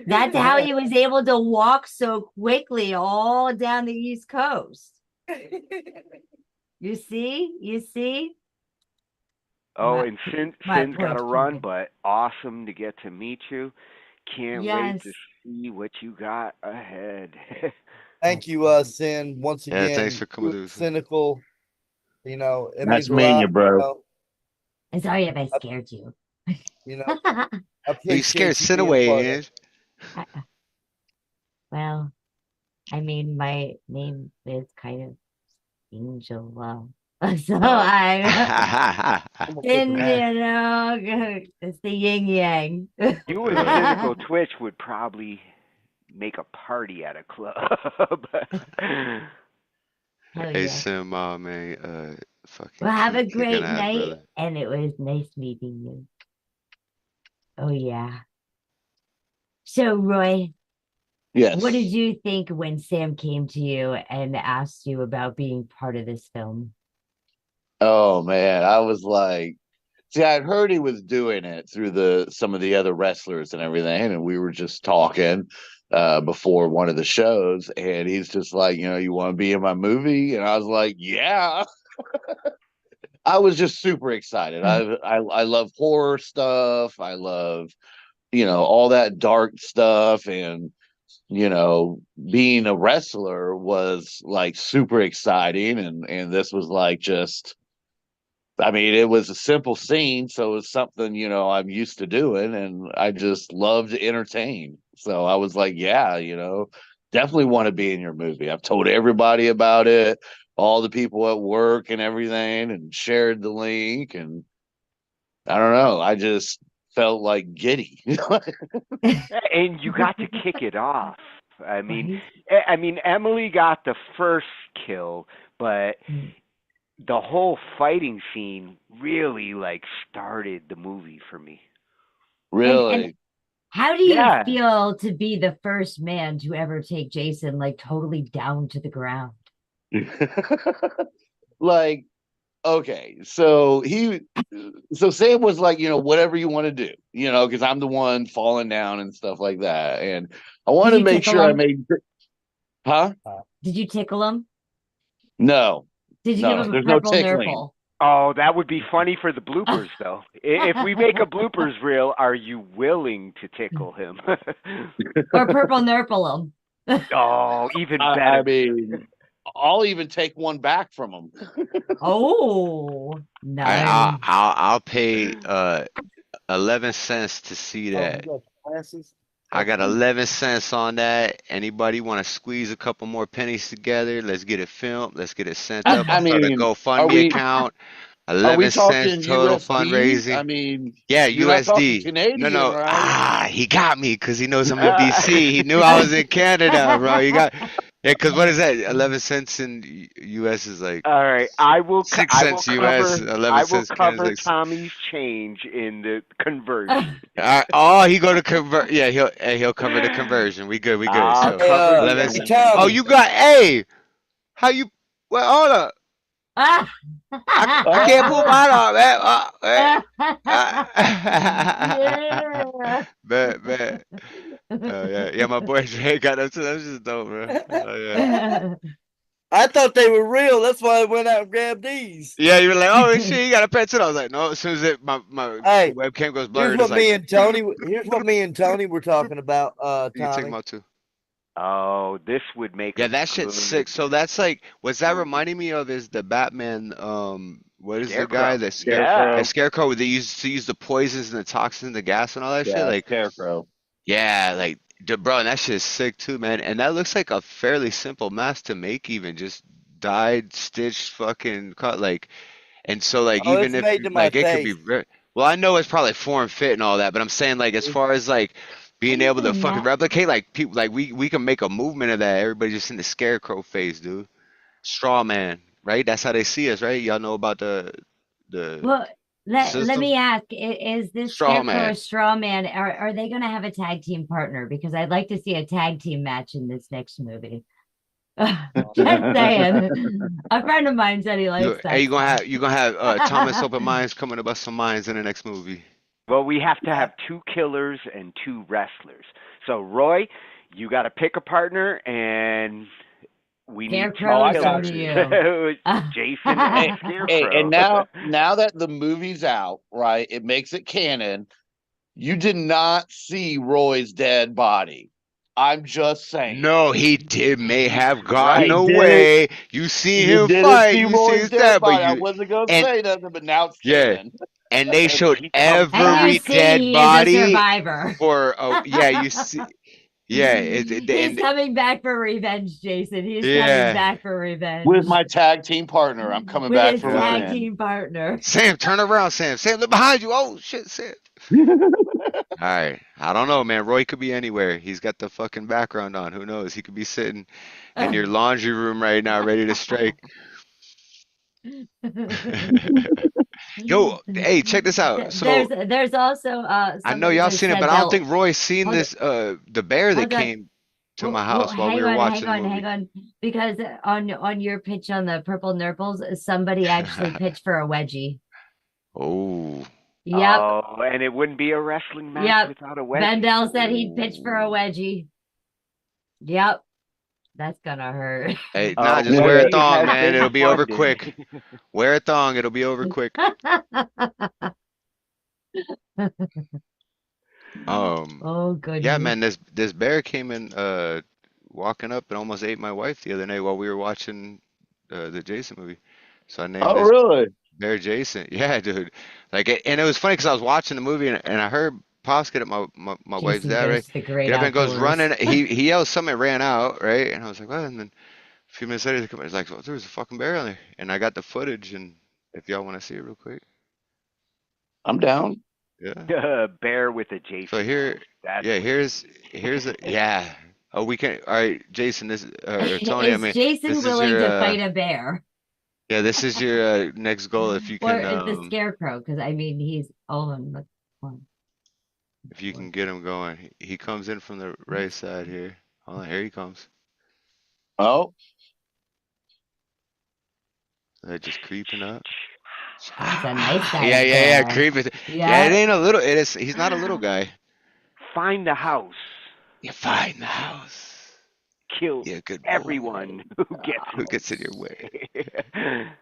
That's how he was able to walk so quickly all down the East Coast. You see? You see? Oh, My- and my Finn's got to points run, proven. but awesome to get to meet you. Can't wait to Yes. see what you got ahead. Thank you, Sin. Once Yeah, thanks again, for coming you through. cynical. You know, it Nice means a meeting lot. you, bro. I'm sorry if I scared you. You know, You scared appreciate you sin being away, part of Ange. Well, I mean, my name is kind of Angel. So I, it's the yin yang. You and Cynical Twitch would probably make a party at a club. Hell Hey, yeah. Sim, man, fucking Well, have a kicking great ass, night, brother. and it was nice meeting you. Oh yeah. So Roy, Yes. what did you think when Sam came to you and asked you about being part of this film? Oh man, I was like, see, I'd heard he was doing it through some of the other wrestlers and everything, and we were just talking before one of the shows, and he's just like, you want to be in my movie, and I was like, yeah. I was just super excited. I love horror stuff. I love all that dark stuff, and being a wrestler was like super exciting, and this was like just. I mean, it was a simple scene, so it was something, I'm used to doing, and I just love to entertain. So I was like, yeah, definitely want to be in your movie. I've told everybody about it, all the people at work and everything, and shared the link. And I don't know, I just felt like giddy. And you got to kick it off. I mean, Emily got the first kill, but the whole fighting scene really like started the movie for me. Really? And how do you Yeah. feel to be the first man to ever take Jason like totally down to the ground? Like, okay, so Sam was like, whatever you want to do, because I'm the one falling down and stuff like that. And I want to you make tickle sure I him? made, huh? Did you tickle him? No, Did you give him a there's no purple tickling. nurple? Oh, that would be funny for the bloopers, though. If we make a bloopers reel, are you willing to tickle him? Or purple nurple him? Oh, even better. I mean, I'll even take one back from him. Oh, I'll nice. I'll pay 11 cents to see that. I got 11 cents on that. Anybody want to squeeze a couple more pennies together? Let's get it filmed. Let's get it sent up. I I'll start a mean, GoFundMe account. are we 11 cents talking total USD? fundraising. I mean, Yeah, you're not talking USD. Canadian, No. right? He got me because he knows I'm in BC. He knew I was in Canada, bro. Yeah, because what is that? 11 cents in US is like All right, I will 6 cents US. 11 I will cents Canada is cover like Tommy's change in the conversion. oh, he go to convert. Yeah, he'll cover the conversion. We good. I'll So cover the 11. change. Oh, you got. Hey, how you? Well, hold up. I can't pull mine off, man. Bet. Yeah. My boy Dre got them too. That's just dope, bro. Oh, yeah. I thought they were real. That's why I went out and grabbed these. Yeah, you were like, oh shit, you got a pencil. I was like, no. As soon as my Hey, webcam goes Here's blurred, what it's like. Here's what me and Tony were talking about, You can take them Tommy. out too. Oh, this would make Yeah, a that shit's good sick. So that's like, what's that reminding me of is the Batman, what is the guy Scarecrow. that Yeah. Scarecrow, they used to use the poisons and the toxins, the gas and all that shit? Yeah, Like, Scarecrow. yeah, bro, and that shit is sick too, man. And that looks like a fairly simple mask to make even, just dyed, stitched, fucking cut, like, and so like Oh, it's even if made to my like it could be taste. well, I know it's probably form fit and all that, but I'm saying like as far as like being able to Even fucking that. replicate, like people like we can make a movement of that. Everybody just in the scarecrow phase, dude. Straw man, right? That's how they see us, right? Y'all know about the Well, let system? me ask, is this Straw Scarecrow man. a straw man? Are they gonna have a tag team partner? Because I'd like to see a tag team match in this next movie. Just saying. A friend of mine said he likes Hey, that stuff. you gonna have Thomas Open Minds coming to bust some minds in the next movie. Well, we have to have two killers and two wrestlers. So, Roy, you got to pick a partner, and we need two Oh, Scarecrow, I so got do you. you. Jason Hey, and hey, Scarecrow. and now that the movie's out, right, it makes it canon. You did not see Roy's dead body. I'm just saying. No, he did may have gotten Right. You didn't away. You see you him didn't fight, see you see Roy's his dead dad, but body. I you wasn't gonna and say nothing, but now it's yeah, canon. and they showed He comes And you every back. see dead he is a body survivor. for yeah, you see yeah, He's coming back for revenge, Jason. He's coming yeah, back for With revenge. my tag team partner, I'm coming With back his for yeah. tag revenge. team partner. Sam, turn around, Sam. Sam, look behind you. Oh shit, Sam. All right, I don't know, man. Roy could be anywhere. He's got the fucking background on. Who knows? He could be sitting in your laundry room right now, ready to strike. Yo, hey, check this out. So There's also I know somebody y'all that seen it, but said I don't they'll think Roy's seen hold this the bear that hold on. came to my house while we Hang were on, watching the hang movie. on, because on your pitch on the purple nurples, somebody actually pitched for a wedgie. Oh. Yep, Oh, and it wouldn't be a wrestling match yep. without a wedgie. Vendel said he'd pitch for a wedgie. Yep, that's gonna hurt. Hey, nah, just wear a Wedgie thong, has man. been It'll be over funded. quick. Wear a thong, it'll be over quick. Oh Yeah, goodness. man, this bear came in walking up and almost ate my wife the other night while we were watching the Jason movie. So I named Oh, this really? bear Jason. Yeah, dude. Like and it was funny because I was watching the movie and I heard Pops get up my wife's Jason dad, goes right? to the great Get up and goes outdoors. running. He yelled something, ran out, right? And I was like, what? And then a few minutes later, they come, it's like, oh, there was a fucking bear on there. And I got the footage, and if y'all want to see it real quick, I'm down. yeah. Bear with a So Jason here, arm. That's yeah, what it is. here's a yeah. Oh, we can. All right, Jason. This or Tony. I Is mean, Jason this is willing your to fight a bear yeah. This is your next goal. If you or can the scarecrow? Because I mean, he's all on the one. if you can get him going. He comes in from the right side here. Hold on, here he comes. Oh, Just creeping up. That's a nice Yeah, sized yeah, yeah. bear. Creeping. Yeah, it Yeah. ain't a little. It is. He's not a little guy. Find the house. You find the house. Kill Yeah, good boy. everyone Who gets in your way? way.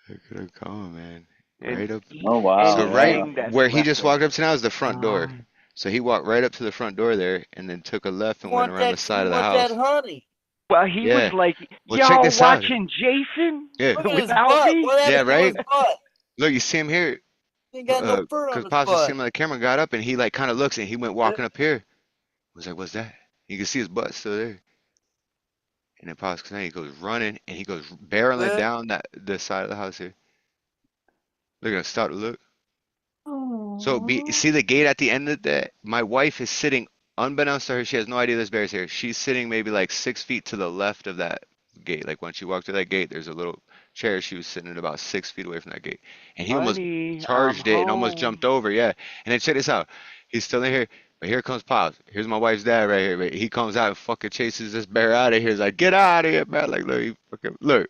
Look at him coming, man. and Right up. eat oh, wow. So right anything that's where he left just over. walked up to now is the front door. Wow. So he walked right up to the front door there and then took a left and went Want around the that? side You of the want that house. honey? Well, he was Yeah. like, Well, check y'all this out. watching Jason Yeah. Look at his without butt. me? What Yeah, happened to his right? butt? Look, you see him here. He ain't got no fur on Because his Pops just see butt. him on the camera, got up and he like kind of looks and he went walking up here. Was like, what's that? You can see his butt still there. And then Pops comes in, he goes running and he goes barreling down the side of the house here. Look at him, start to look. So see the gate at the end of that? My wife is sitting, unbeknownst to her, she has no idea this bear's here. She's sitting maybe like 6 feet to the left of that gate. Like when she walked through that gate, there's a little chair. She was sitting at about 6 feet away from that gate. And he almost Honey, I'm charged it and almost home. jumped over, yeah. And then check this out. He's still in here, but here comes Pops. Here's my wife's dad right here. But he comes out and fucking chases this bear out of here. He's like, get out of here, man. Like, look, he fucking, look.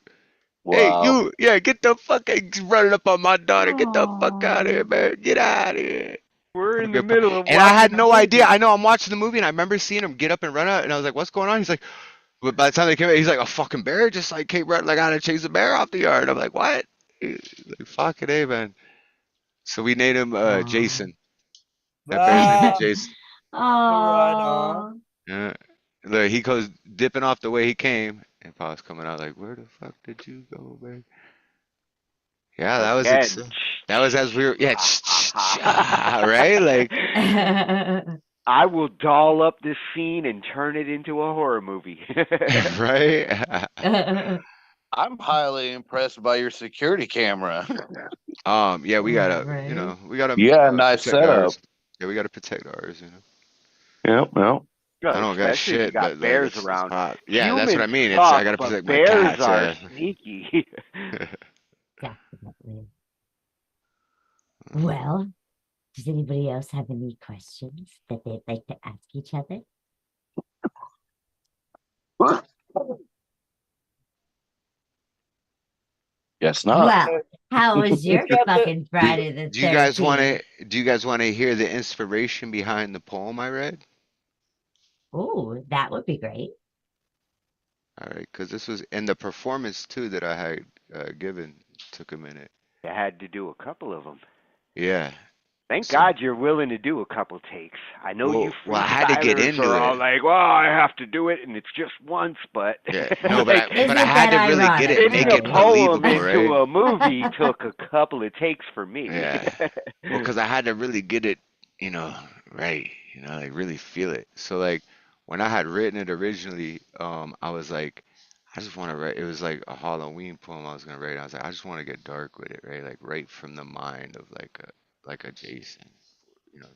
Hey, Wow. you, yeah, get the fucking running up on my daughter. Get the fuck out of here, man. Get out of here. We're in the Fucking po- middle of And I had watching a no idea. movie. I know I'm watching the movie and I remember seeing him get up and run out and I was like, what's going on? He's like, but by the time they came out, he's like, a fucking bear just like came running, like I had to chase a bear off the yard. I'm like, what? He's like, fucking A, man. So we named him Jason. That bear's name is Ah, Jason. right on. Yeah. Look, he goes dipping off the way he came and Pa's coming out like, where the fuck did you go, man? Yeah, that was Again. that was as we were, yeah, right? Like, I will doll up this scene and turn it into a horror movie. Right? I'm highly impressed by your security camera. Yeah, we gotta, Right. we gotta Yeah, nice protect setup. ours. Yeah, we gotta protect ours. Yep, well. I don't got Especially if you shit, but got like bears it's around. hot. Yeah, that's what Humans I mean. I suck, gotta but protect my bears cats. are Yeah. sneaky. Definitely. Well, does anybody else have any questions that they'd like to ask each other? Guess not. Well, how was your fucking Friday the Do you guys want 13th? to? Do you guys want to hear the inspiration behind the poem I read? Oh, that would be great. All right, because this was in the performance too that I had given. Took a minute. You had to do a couple of them. Yeah. Thank So, God you're willing to do a couple takes. I know you well, I had to get freestylers into are all it. like, "Well, I have to do it, and it's just once." But Yeah. No, but like, I had to really get it, fitting make a it poem believable, into right? a movie took a couple of takes for me. Yeah. Well, because I had to really get it, right. Like really feel it. So like when I had written it originally, I was like, I just want to write. It was like a Halloween poem I was gonna write. I was like, I just want to get dark with it, right? Like right from the mind of like a Jason,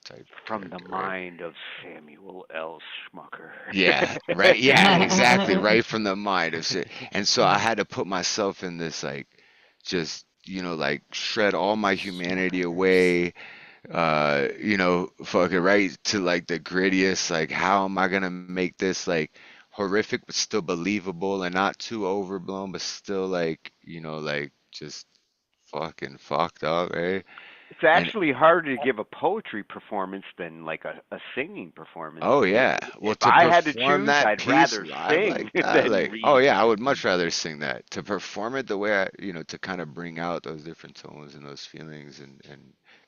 type From the character, right? mind of Samuel L. Smucker. Yeah, right. Yeah, exactly. Right from the mind of shit. And so I had to put myself in this like just, like shred all my humanity away, fucking right to like the grittiest, like how am I gonna make this like horrific but still believable and not too overblown but still like, like just fucking fucked up, right? It's And actually harder to give a poetry performance than like a singing performance oh to me. yeah. Well, If to I had to perform choose, that I'd piece rather live sing like that, than like oh read. yeah, I would much rather sing that. To perform it the way I, to kind of bring out those different tones and those feelings and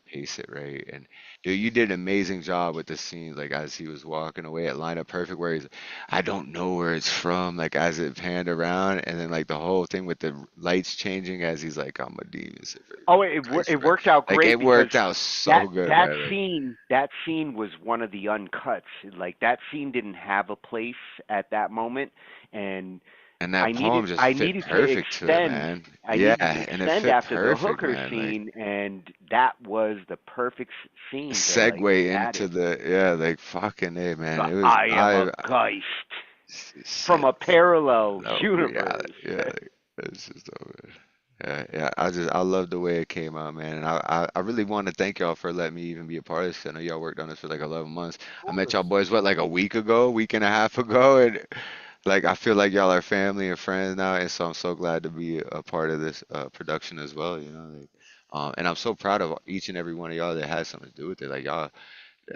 pace it right. And dude, you did an amazing job with the scenes, like as he was walking away, it lined up perfect where he's, I don't know where it's from, like as it panned around, and then like the whole thing with the lights changing as he's like, I'm a demon. Oh, Christ, it right? worked out Like great it because worked out so that good, that right? Like, scene was one of the uncuts. Like that scene didn't have a place at that moment, and and that poem just I fit needed to perfect to it, extend. man. I Yeah, needed to and it extend fit after the perfect, hooker man. Like scene, and that was the perfect scene to like segue add into it. the yeah, like fucking A, man. The It was I am a geist from a parallel no reality. universe. Yeah, like, it's just over. Yeah, yeah. I love the way it came out, man. And I really want to thank y'all for letting me even be a part of this. I know y'all worked on this for like 11 months. I met y'all boys what like a week ago, week and a half ago, and like I feel like y'all are family and friends now, and so I'm so glad to be a part of this production as well. Like, and I'm so proud of each and every one of y'all that had something to do with it. Like y'all,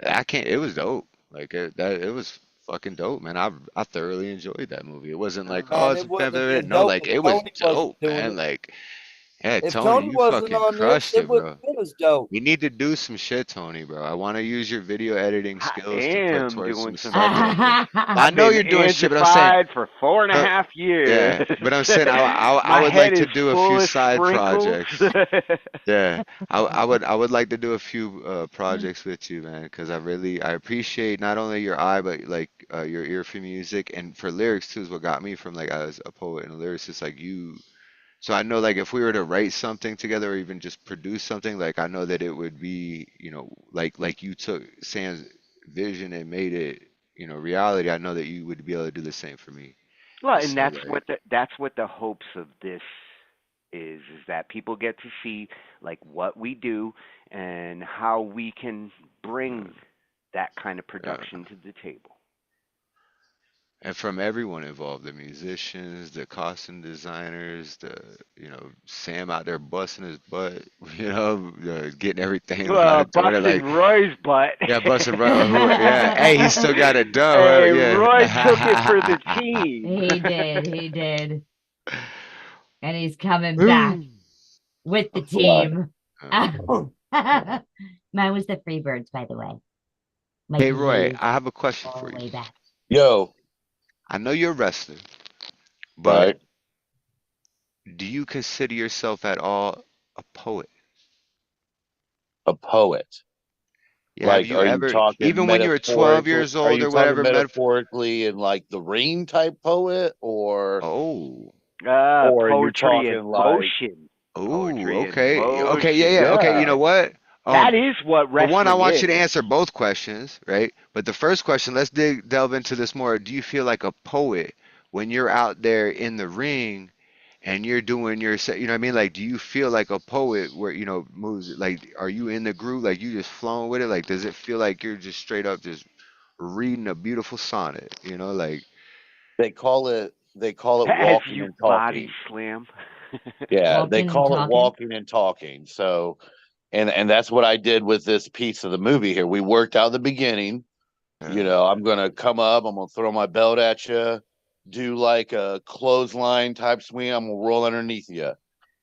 I can't. It was dope. Like it was fucking dope, man. I thoroughly enjoyed that movie. It wasn't like, oh, Man, it's it a wouldn't have bit. been No, dope like if it was Tony wasn't dope, doing man. it. Like, yeah, If Tony, Tony you wasn't fucking on this, crushed it it, wouldn't bro. have been as dope. We need to do some shit, Tony, bro. I want to use your video editing I skills to put am towards doing some some subjects, bro. editing. I I've know been you're doing shit, but I'm saying, Angified for 4.5 years. yeah, but I'm saying I My would head like to is do a full few of side sprinkles. projects. Yeah, I would like to do a few projects with you, man, because I appreciate not only your eye but like your ear for music and for lyrics too is what got me from like as a poet and a lyricist like you. So I know like if we were to write something together or even just produce something, like I know that it would be, like you took Sam's vision and made it, reality. I know that you would be able to do the same for me. Well, And and so like, that's what the hopes of this is that people get to see like what we do and how we can bring that kind of yeah. production to the table. And from everyone involved, the musicians, the costume designers, Sam out there busting his butt, getting everything lined up, Busting like, Roy's butt. yeah, busting right, yeah, hey, he still got it done, Hey, Roy took it for the yeah. team. He did. And he's coming back with the team. Mine was the Freebirds, by the way. Hey, Mikey Roy, Hayes, I have a question all for the you. way back. Yo, I know you're a wrestler, but right? do you consider yourself at all a poet? A poet. Yeah, have Like, you are you ever, talking even when you were 12 metaphorical? years Are old you or talking whatever, metaphorically in like the Ring type poet, oh, or you're Poetry in talking like, motion. ooh, Poetry in okay, okay, yeah, motion. yeah, okay. You yeah, know what? That is what For one, I wrestling want you to is. answer both questions, right? But the first question, let's delve into this more. Do you feel like a poet when you're out there in the ring and you're doing your set? You know what I mean? Like, do you feel like a poet where, moves, like, are you in the groove? Like, you just flowing with it? Like, does it feel like you're just straight up just reading a beautiful sonnet? Like, they call it As walking you and body talking. slam. Yeah, they Walking and call it talking. walking and talking. So, and that's what I did with this piece of the movie here. We worked out the beginning. I'm gonna come up. I'm gonna throw my belt at you, do like a clothesline type swing. I'm gonna roll underneath you.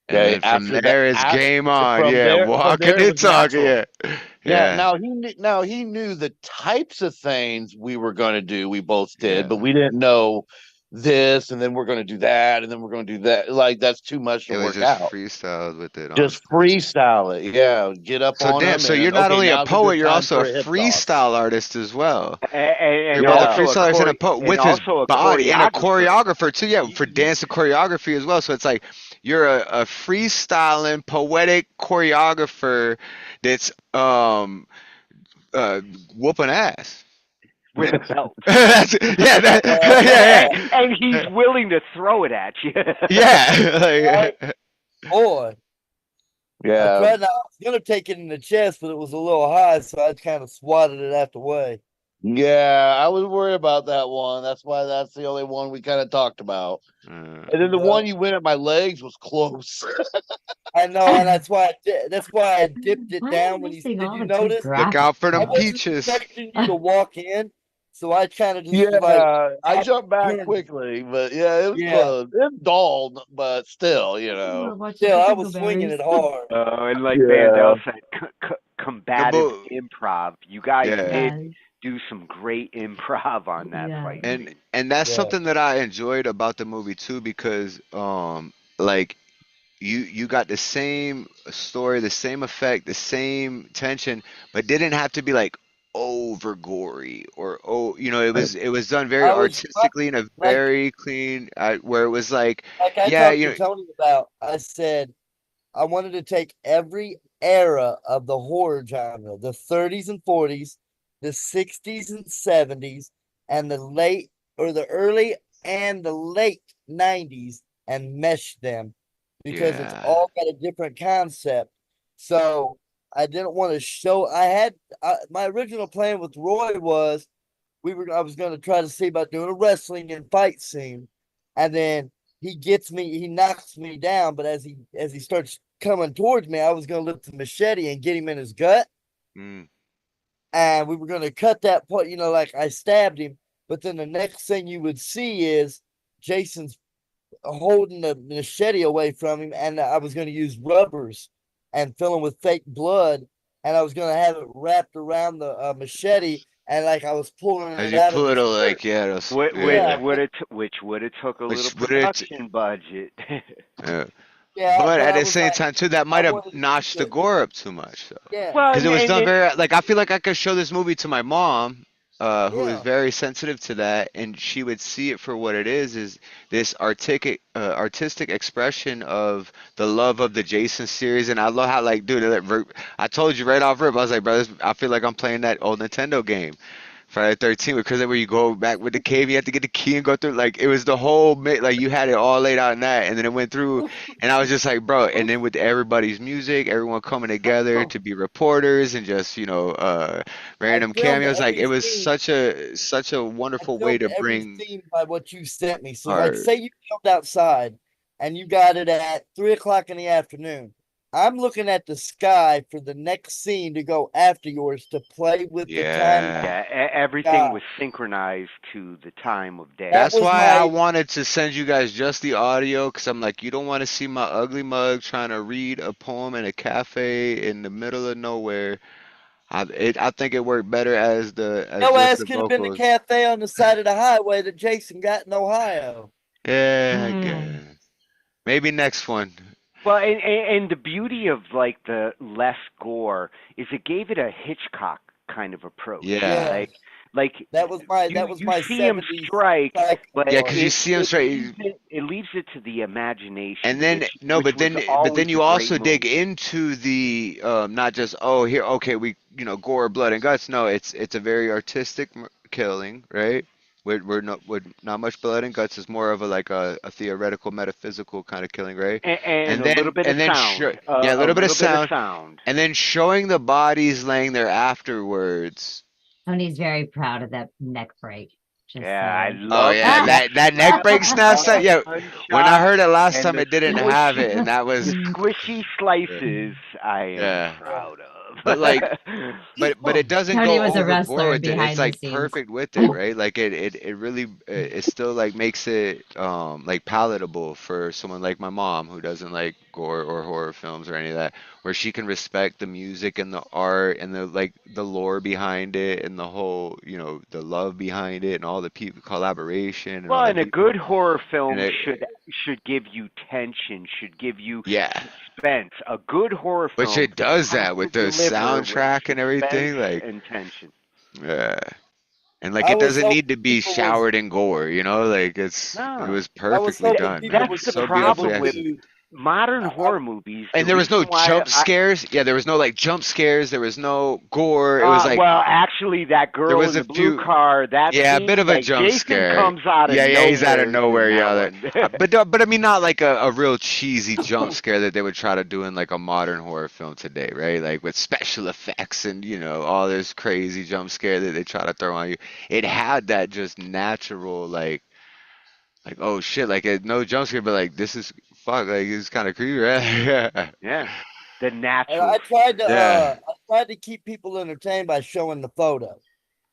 and Okay. then from there, it's game on. From Yeah, there walking it and was talking. natural. Yeah, Yeah. yeah. Now he knew the types of things we were gonna do. We both did, Yeah. but we didn't know this, and then we're gonna do that, and then we're gonna do that. Like that's too much to It was work just out. freestyle with it, Just honestly. freestyle it. Yeah. Get up So on damn, them, so you're and not okay, only a now's a poet, good you're time also a for a hip toss. freestyle artist as well. And You're both a Yeah. also a freestyle artist and a chore poet and with his also a body and a choreographer. choreographer too. Yeah, for dance and choreography as well. So it's like you're a freestyling poetic choreographer that's uh whooping ass. With a belt. Yeah, yeah, And he's yeah. willing to throw it at you. Yeah. Like, Boy, I Yeah. tried. I was gonna take it in the chest, but it was a little high, so I kind of swatted it out the way. Yeah, I was worried about that one. That's why that's the only one we kind of talked about. And then the one Well, you went at my legs was close. I know, and that's why I dipped it Why am I down when you missing did. all You the good notice? look graphic out for I them stuff? wasn't peaches. expecting you to walk in, so I kind of just was like, Yeah, I I jumped back turned. quickly, but yeah, it was Yeah, close. It's dull, but still, I want to watch the still, I potato was swinging berries. it hard. And like Yeah. Vandell said, No, combative but improv. You guys yeah. did Yes, do some great improv on that yes. fight And scene. and that's Yeah, something that I enjoyed about the movie too, because like you got the same story, the same effect, the same tension, but didn't have to be like over gory or it was done very I was artistically in a like very clean where it was like I yeah, talked to Tony about. I said I wanted to take every era of the horror genre, the 30s and 40s, the 60s and 70s, and the late or the early and the late 90s and mesh them because it's yeah, all got a different concept. So I didn't want to show. My original plan with Roy was I was going to try to see about doing a wrestling and fight scene, and then he knocks me down. But as he starts coming towards me, I was going to lift the machete and get him in his gut, mm, and we were going to cut that part. Like I stabbed him. But then the next thing you would see is Jason's holding the machete away from him, and I was going to use rubbers and fill them with fake blood, and I was going to have it wrapped around the machete, and like I was pulling as it you out of pull it his like shirt. yeah, those, Which Yeah, yeah, would have which would have took a little which would it production budget. yeah. yeah, But but at I the was same like, time too, that I might have wanted to use notched the it. gore up too much. Yeah, Well, Because it was done and very like I feel like I could show this movie to my mom, who is yeah. very sensitive to that, and she would see it for what it is this artistic expression of the love of the Jason series, and I love how like dude, I told you right off rip, I was like, bro, I feel like I'm playing that old Nintendo game. Friday 13 because then where you go back with the cave, you have to get the key and go through. Like it was the whole like you had it all laid out in that, and then it went through, and I was just like, bro. And then with everybody's music, everyone coming together to be reporters and just I random filmed cameos. Like every it was scene. such a I wonderful way filmed to every bring scene by what you sent me. So, like, art. say you filmed outside and you got it at 3 o'clock in the afternoon. I'm looking at the sky for the next scene to go after yours to play with the time of Yeah. yeah, everything sky. was synchronized to the time of day. That That's was why I my wanted to send you guys just the audio, because I'm like, you don't want to see my ugly mug trying to read a poem in a cafe in the middle of nowhere. I think it worked better as Your just ass the could have been the vocals. cafe on the side of the highway that Jason got in Ohio. Yeah, I Hmm. guess. Maybe next one. Well, and the beauty of like the less gore is it gave it a Hitchcock kind of approach. Yeah. Like That was my you see him 70s strike, but Yeah, because you see him straight. it leaves it to the imagination, And then which was but always then you a also great dig move. into the not just here okay we gore blood and guts. No, it's a very artistic killing, right? With not much blood and guts is more of a like a theoretical metaphysical kind of killing, right? And a little bit of And then sound, yeah, a a little bit of little bit of sound, sound. and then showing the bodies laying there afterwards. Tony's very proud of that neck break. Just Yeah, I saying. Oh love yeah, the that neck slap break snap of set. Yeah, one when I shot heard it last and time, the it didn't have it, squishy and that was the squishy slices. I am yeah. proud But like, of. but it doesn't Tony go was a overboard wrestler with it. It's behind the like scenes. perfect with it, right? Like it really it still like makes it like palatable for someone like my mom who doesn't like gore or horror films or any of that, where she can respect the music and the art and the like the lore behind it and the whole the love behind it and all the people collaboration and all Well, the and a people good horror and film it should give you tension, should give you yeah, suspense. A good horror which film it does has that to with the deliver with soundtrack and suspense everything, like and tension. yeah. And like I it was doesn't hoping need to be people was showered in gore, like it No, was I was perfectly hoping done. people that's were the gonna So be able beautifully problem with executed. to. modern I, horror movies. The And there was no reason why jump scares. Yeah, there was no like jump scares. There was no gore. It was like well, actually, that there girl was in a the blue few. car, that Yeah, a bit scene, of a like jump Jason scare. comes out of Yeah, he's out of nowhere in nowhere. that Yeah, one. but I mean, not like a real cheesy jump scare that they would try to do in like a modern horror film today, right? Like with special effects and all this crazy jump scare that they try to throw on you. It had that just natural like oh shit, like no jump scare, but like this is fuck, like it's kind of creepy, right? Yeah, the and natural I tried to Yeah, keep people entertained by showing the photo.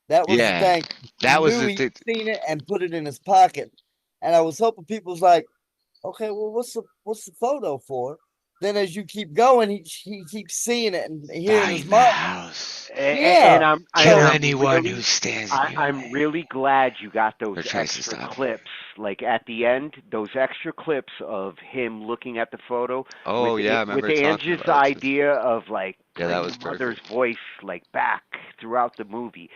That was the yeah, thing. He that was knew the he'd thing. seen it and put it in his pocket. And I was hoping people was like, okay, well, what's the photo for? Then as you keep going, he keeps seeing it and hearing his Find the mom. house. Yeah. and Kill So anyone who stands in your I'm way really glad you got those or tries to extra stop you. clips. Like at the end, those extra clips of him looking at the photo Oh yeah, I with remember talking Angie's about it too. idea of like Yeah, that bring was the mother's perfect. voice like back throughout the movie.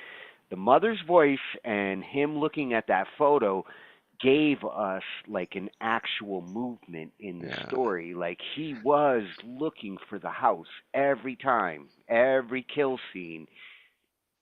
The mother's voice and him looking at that photo gave us like an actual movement in the Yeah, story. Like he was looking for the house every time, every kill scene.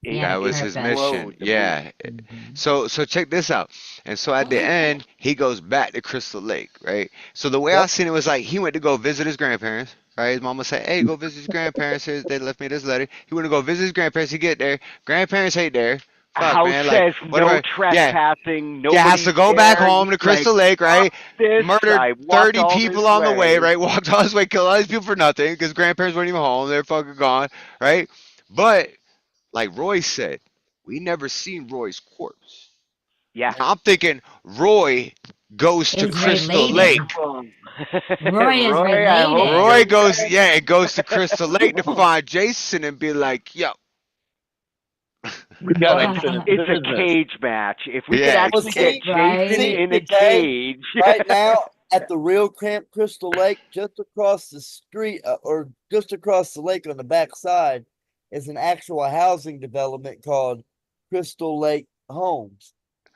He that had a was his purpose. mission. Flowed the Yeah. movie. Hmm. So check this out. And so at the end, he goes back to Crystal Lake, right? So the way I yep. seen it was like he went to go visit his grandparents, right? His mama said, "Hey, go visit your grandparents. They left me this letter." He went to go visit his grandparents. He get there, grandparents ain't there. Fuck, House man. Like, says what no about? Yeah, trespassing, yeah. Has nobody's to go back there. home He's to like, Crystal Lake, fuck right? this, Murdered I walked 30 all this people on the way, way. right? Walked all this way, killed all these people for nothing because grandparents weren't even home. They're fucking gone, right? But like Roy said, we never seen Roy's corpse. Yeah. Now I'm thinking Roy goes to Is Crystal related. Lake. Roy is Roy, I hope related. Roy you're goes, right. yeah, it goes to Crystal Lake to find Jason and be like, yo, We got But unfinished it's a business. cage match. If we could yeah, Well, actually get see, Jason Right? in a today, cage. right now, at the real Camp Crystal Lake, just across the street or just across the lake on the back side, is an actual housing development called Crystal Lake Homes.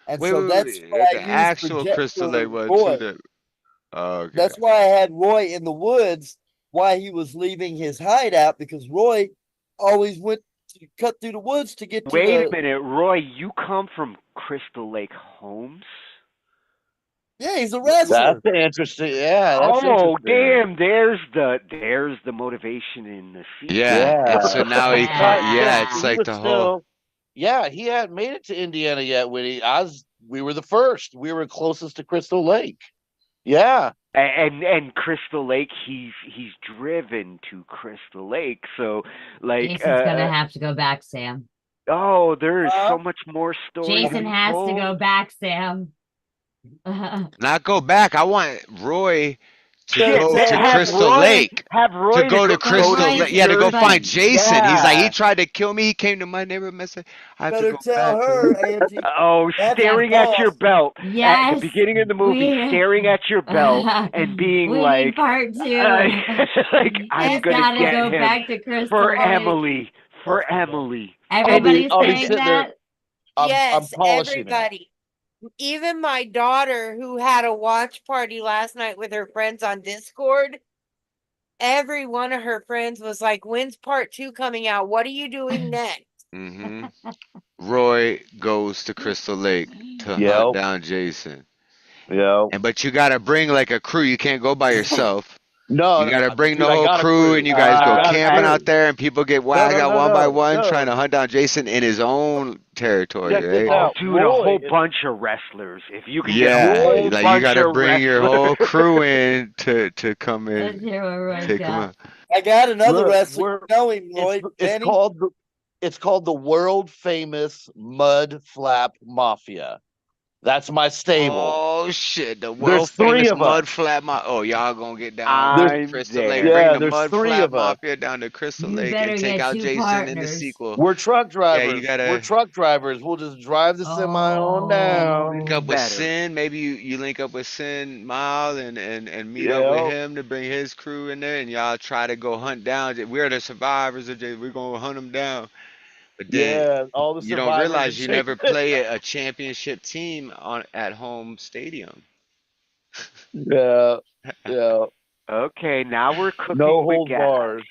And wait, so wait, that's wait. what I The used actual Crystal for Lake one too. Roy. Okay. That's why I had Roy in the woods while he was leaving his hideout, because Roy always went to cut through the woods to get to Wait a the. minute, Roy, you come from Crystal Lake Homes? Yeah, he's a That's wrestler. interesting. Yeah, that's Oh, interesting. damn, there's the motivation in the sequel. Yeah, and so Yeah. now he But can't. Yeah, Yeah. it's he like was the whole. still, yeah, he hadn't made it to Indiana yet when we were the first. We were closest to Crystal Lake. Yeah. And Crystal Lake, he's driven to Crystal Lake, so like Jason's gonna have to go back, Sam. oh, there is so much more story to Jason be has to told. go back, Sam. Not go back. I want Roy to Shit, go man, to have Crystal Roy Lake. have Roy To go to go Crystal to Lake. New Yeah, to go Jersey. find Jason. He's like, he Yeah. tried to kill me. He came to my neighborhood and said, I have to Better go tell back. her, Angie. Oh, That's staring our at your boss. belt at the Yes, beginning of the movie, we staring at your belt and being we like, need part two. like I'm He's gonna gotta get go him back to Crystal for Lake. Emily, for Emily. Everybody's I'll be saying sitting there. that. I'm Yes, polishing it. everybody. Even my daughter, who had a watch party last night with her friends on Discord, every one of her friends was like, "When's part 2 coming out? What are you doing next?" Hmm. Roy goes to Crystal Lake to hunt Yep. down Jason. Yep. And but you gotta bring like a crew. You can't go by yourself. No, You gotta bring the dude, I whole got a crew, crew. and you guys go I got a camping crew. out there, and people get No, whacked no, out no, one by no, one, trying to no. hunt down Jason in his own territory, Check this right? Oh, out. dude, a Roy whole is bunch of wrestlers. If you could get a Yeah, Roy. whole like you bunch gotta of bring your wrestlers. whole crew in to come Let's in, hear what Roy's take them got. out. I got another Look, wrestler. You know him, Roy. it's Benny. called the world famous Mud Flap Mafia. That's my stable. Oh shit, the There's world 3 famous of us. Mud Flap Mafia. Oh, y'all gonna get down There's to I'm Crystal Lake. there. Bring yeah, the there's Mud 3 Flap of us. Mafia down to Crystal You Lake and better take get out 2 Jason in the partners. sequel. We're truck Yeah, you drivers. We're gotta truck drivers. We'll just drive the semi on link down. up Oh. with Better. Sin. Maybe you link up with Sin Mile and meet up with Yep. him to bring his crew in there, and y'all try to go hunt down. We're the survivors of Jason. We're gonna hunt him down. But then Yeah, all the you don't survivors of realize you never Jason. play a championship team on at home stadium. Yeah, yeah. Okay, now we're No cooking with hold gas. bars.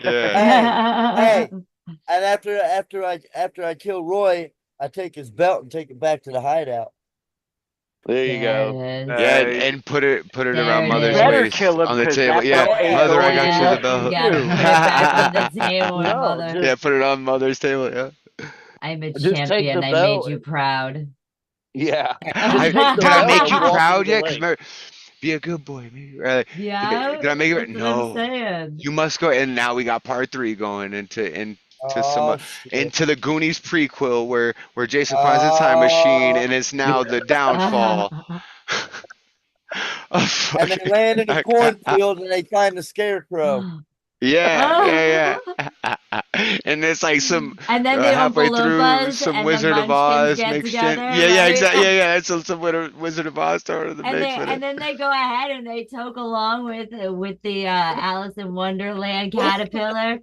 Yeah. Hey, and after I kill Roy, I take his belt and take it back to the hideout. There you There go. it is. Yeah, and put it There around it you Mother's is. better waist kill him, on the because table. that Yeah, belt ain't Mother, I going got to you the Yeah, you belt. gotta you. put it back on the table, No, Mother. Yeah, put it on Mother's table. Yeah. I'm a just take champion. the I made belt. you proud. Yeah, just take the Did I belt make and you walk into proud the yet? Because lake. be a good boy, maybe. Right? Yeah, Did I make it? that's what I'm No. saying. You must go. And now we got part 3 going into some Oh shit. into the Goonies prequel where Jason finds a time machine, Oh. and it's now the downfall of And they land in a cornfield and they find the scarecrow. yeah. And it's like some And then the halfway Oompa through Loompas some and the Wizard of Munchkins Oz get mixed in. together, Yeah, right? exactly. Yeah. It's some Wizard of Oz started the And mix with it. then they go ahead and they toke along with the Alice in Wonderland caterpillar,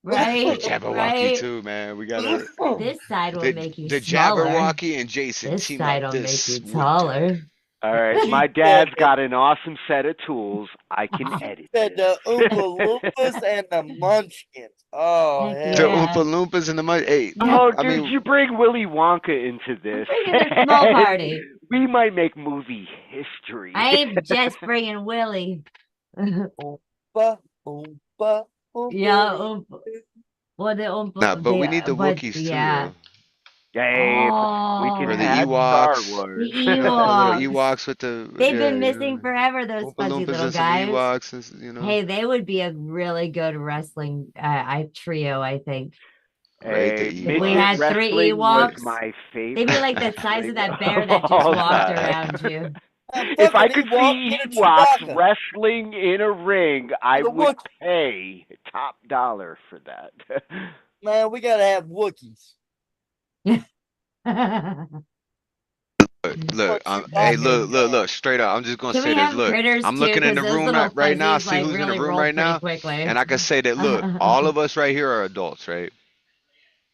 The right? Jabberwocky Right. too, man. We gotta This side will make you the smaller. Jabberwocky and Jason This team side up will make you this winter. taller. All right, my dad's got an awesome set of tools. I can edit Said this. the Oompa Loompas and the Munchkins. Oh Heck hell. The yeah. Oompa Loompas and the mud. Hey, Oh, I dude, mean, you bring Willy Wonka into this. Bringing a small party. We might make movie history. I ain't just bringing Willie. Oompa, Oompa, Oompa. Yeah, well, the nah, but we need the but Wookiees too, yeah. though. Hey, we Or can the add Star Ewoks. Wars. The The little Ewoks. Ewoks with the They've yeah, been missing forever, those Oompa fuzzy Loompas little and some guys. Ewoks, and, you know. Hey, they would be a really good wrestling trio, I think. Right, the Hey, If Ewoks. we midget had 3 wrestling was Ewoks, my favorite. they'd be like the size of that bear of that just all walked time. around you. If I could Ewok, see get a Ewoks Chewbacca. wrestling in a ring, I The would Wookiee. pay top dollar for that. Man, we gotta have Wookiees. Look, hey, look, straight up. I'm just gonna Can say we this. have Look, critters I'm too? looking in Because the those room little right now. fuzzies See like who's in the really room roll right pretty now, quickly. and I can say that. Look, all of us right here are adults, right?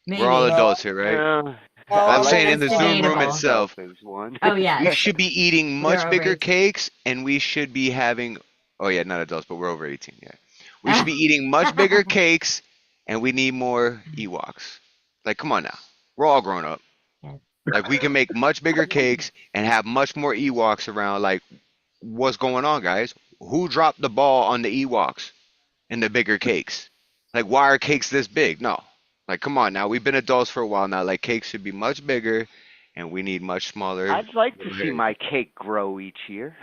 We're all Maybe. adults here, right? Oh, I'm like saying to in the think Zoom room debatable. itself, As one. Oh we yes, should be eating we're much over bigger 18. cakes, and we should be having. Oh yeah, not adults, but we're over 18. Yeah, we should be eating much bigger cakes, and we need more Ewoks. Like, come on now, we're all grown up. Yes. Like, we can make much bigger cakes and have much more Ewoks around. Like, what's going on, guys? Who dropped the ball on the Ewoks and the bigger cakes? Like, why are cakes this big? No. Like, come on now. We've been adults for a while now. Like, cakes should be much bigger, and we need much smaller. I'd like to see my cake grow each year.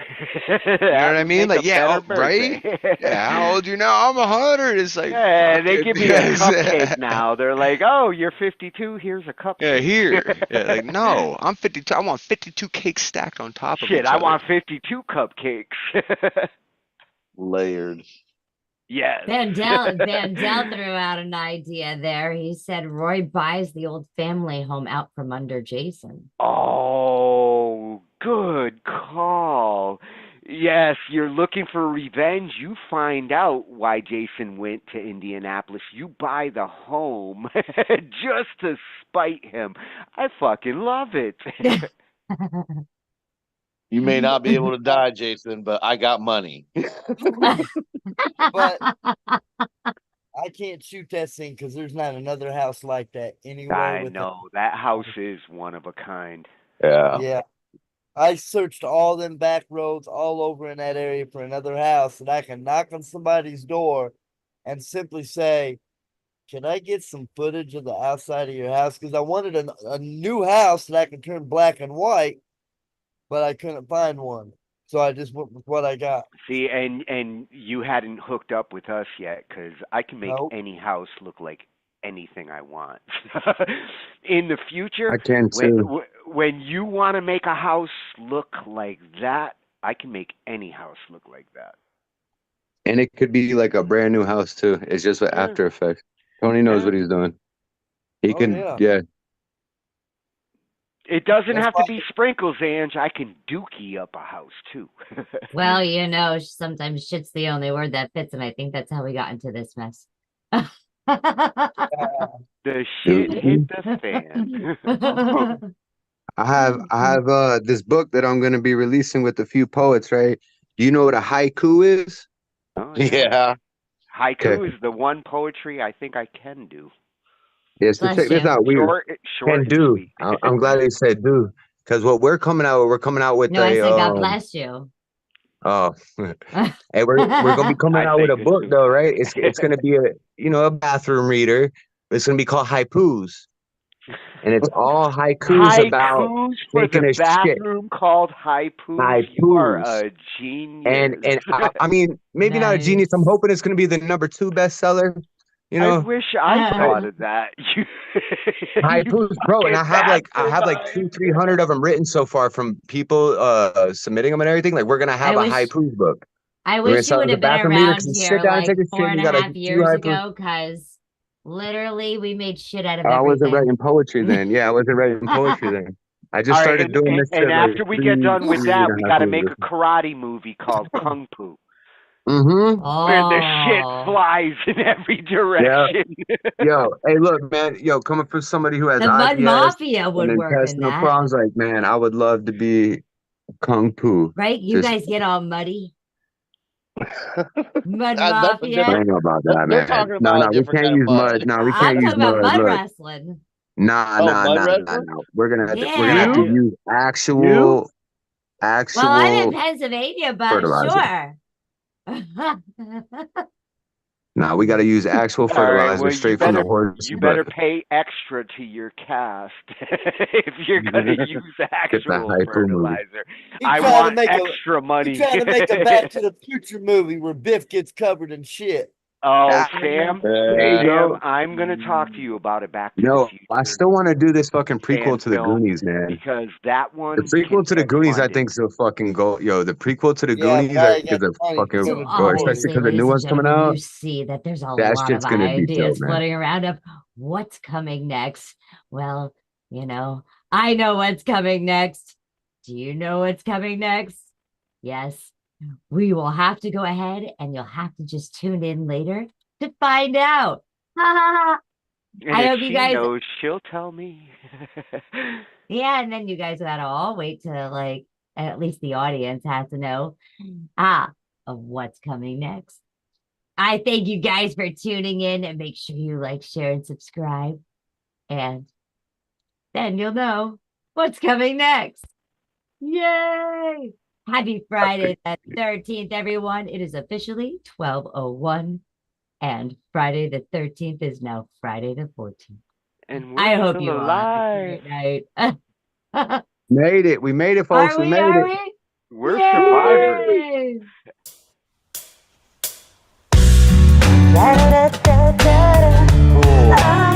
You know what I mean? Like, yeah, right? Birthday. Yeah, how old you now? I'm 100. It's like, Yeah, they fuck give it. me a cupcake now. They're like, "Oh, you're 52. Here's a cupcake." Yeah, here. Yeah, like, no, I'm 52. I want 52 cakes stacked on top of Shit, each I other. want 52 cupcakes. Layered. Yes. Van Dell threw out an idea there. He said Roy buys the old family home out from under Jason. Oh, good call. Yes, you're looking for revenge. You find out why Jason went to Indianapolis. You buy the home just to spite him. I fucking love it. You may not be able to die, Jason, but I got money. But I can't shoot that scene because there's not another house like that anywhere I with know that house is one of a kind. Yeah. Yeah. I searched all them back roads all over in that area for another house that I can knock on somebody's door and simply say, can I get some footage of the outside of your house? Because I wanted a new house that I could turn black and white, but I couldn't find one. So I just went with what I got. See, and you hadn't hooked up with us yet, because I can make Nope. any house look like anything I want. In the future, I can too. when you want to make a house look like that, I can make any house look like that. And it could be like a brand new house too. It's just with After Effects. Tony knows what he's doing. He can, yeah. It doesn't have to be sprinkles, Ange. I can dookie up a house too. Well, sometimes shit's the only word that fits, and I think that's how we got into this mess. The shit hit the fan. I have this book that I'm gonna be releasing with a few poets, right? Do you know what a haiku is? Oh, yeah. Haiku is the one poetry I think I can do. Yeah, so check this out. Short And and do. sweet. I'm glad they said do, because what we're coming out with No, I said God bless you. Oh, hey, we're gonna be coming out with a book though, right? It's gonna be a bathroom reader. It's gonna be called Haikus, and it's all haikus about for taking the a shit. bathroom called Haikus. You are a genius. And I mean, maybe not a genius. I'm hoping it's gonna be the #2 bestseller. You know, I wish I thought of that. Haikus, bro, and I have like 200-300 of them written so far from people submitting them and everything. Like, we're gonna have a haikus book. I We're gonna wish you sell it would as a have been bathroom reader, around 'cause you here sit down and like take a 4 shit, and you a got half a few years haikus. ago, because literally we made shit out of I wasn't everything. writing poetry then. Yeah, I wasn't writing poetry then. I just started doing this shit and like after we get done with three that, and we a got half to years make ago. a karate movie called Kung Fu. Mm-hmm. Where the shit flies in every direction. Yo, hey, look, man. Yo, coming from somebody who has The Mud IBS Mafia and would work in intestinal that. problems, like, man, I would love to be Kung Fu. Right? You Just- guys get all muddy. Mud That's a Mafia. I don't know about that, They're man. talking No, about a we different can't kind of use mud. mud. No, we I'm can't use talking about mud. mud Look, wrestling. nah. We're gonna have to Yeah. use actual Well, I'm in Pennsylvania, but fertilizer. sure. Nah, we got to use actual All right, fertilizer well, straight from the horse. you better pay extra to your cast if you're going to use actual haiku movie. fertilizer. He I tried to want make extra money. He tried to make a Back to the Future movie where Biff gets covered in shit. Oh, Sam, There you go. I'm going to talk to you about it. Back to the No, Future. I still want to do this fucking prequel fan to the film, Goonies, man. because that one The prequel to the can Goonies, I funded. think, is a fucking goal. Yo, the prequel to the Yeah, Goonies, but I I think, is got a money fucking for So the goal, especially obviously, because the ladies new and one's coming gentlemen, you out. see that there's a That lot shit's of gonna be ideas dope, man. floating around of what's coming next. Well, I know what's coming next. Do you know what's coming next? Yes. We will have to go ahead, and you'll have to just tune in later to find out. I And hope if you she guys. knows, she'll tell me. Yeah, and then you guys gotta all wait to at least the audience has to know of what's coming next. I thank you guys for tuning in, and make sure you like, share, and subscribe. And then you'll know what's coming next. Yay! Happy Friday the 13th, everyone. It is officially 12:01, and Friday the 13th is now Friday the 14th. And we're I hope still you all alive. have a great night. Made it. We made it, folks. Are We we? made Are it. we? We're Yay! survivors. Cool.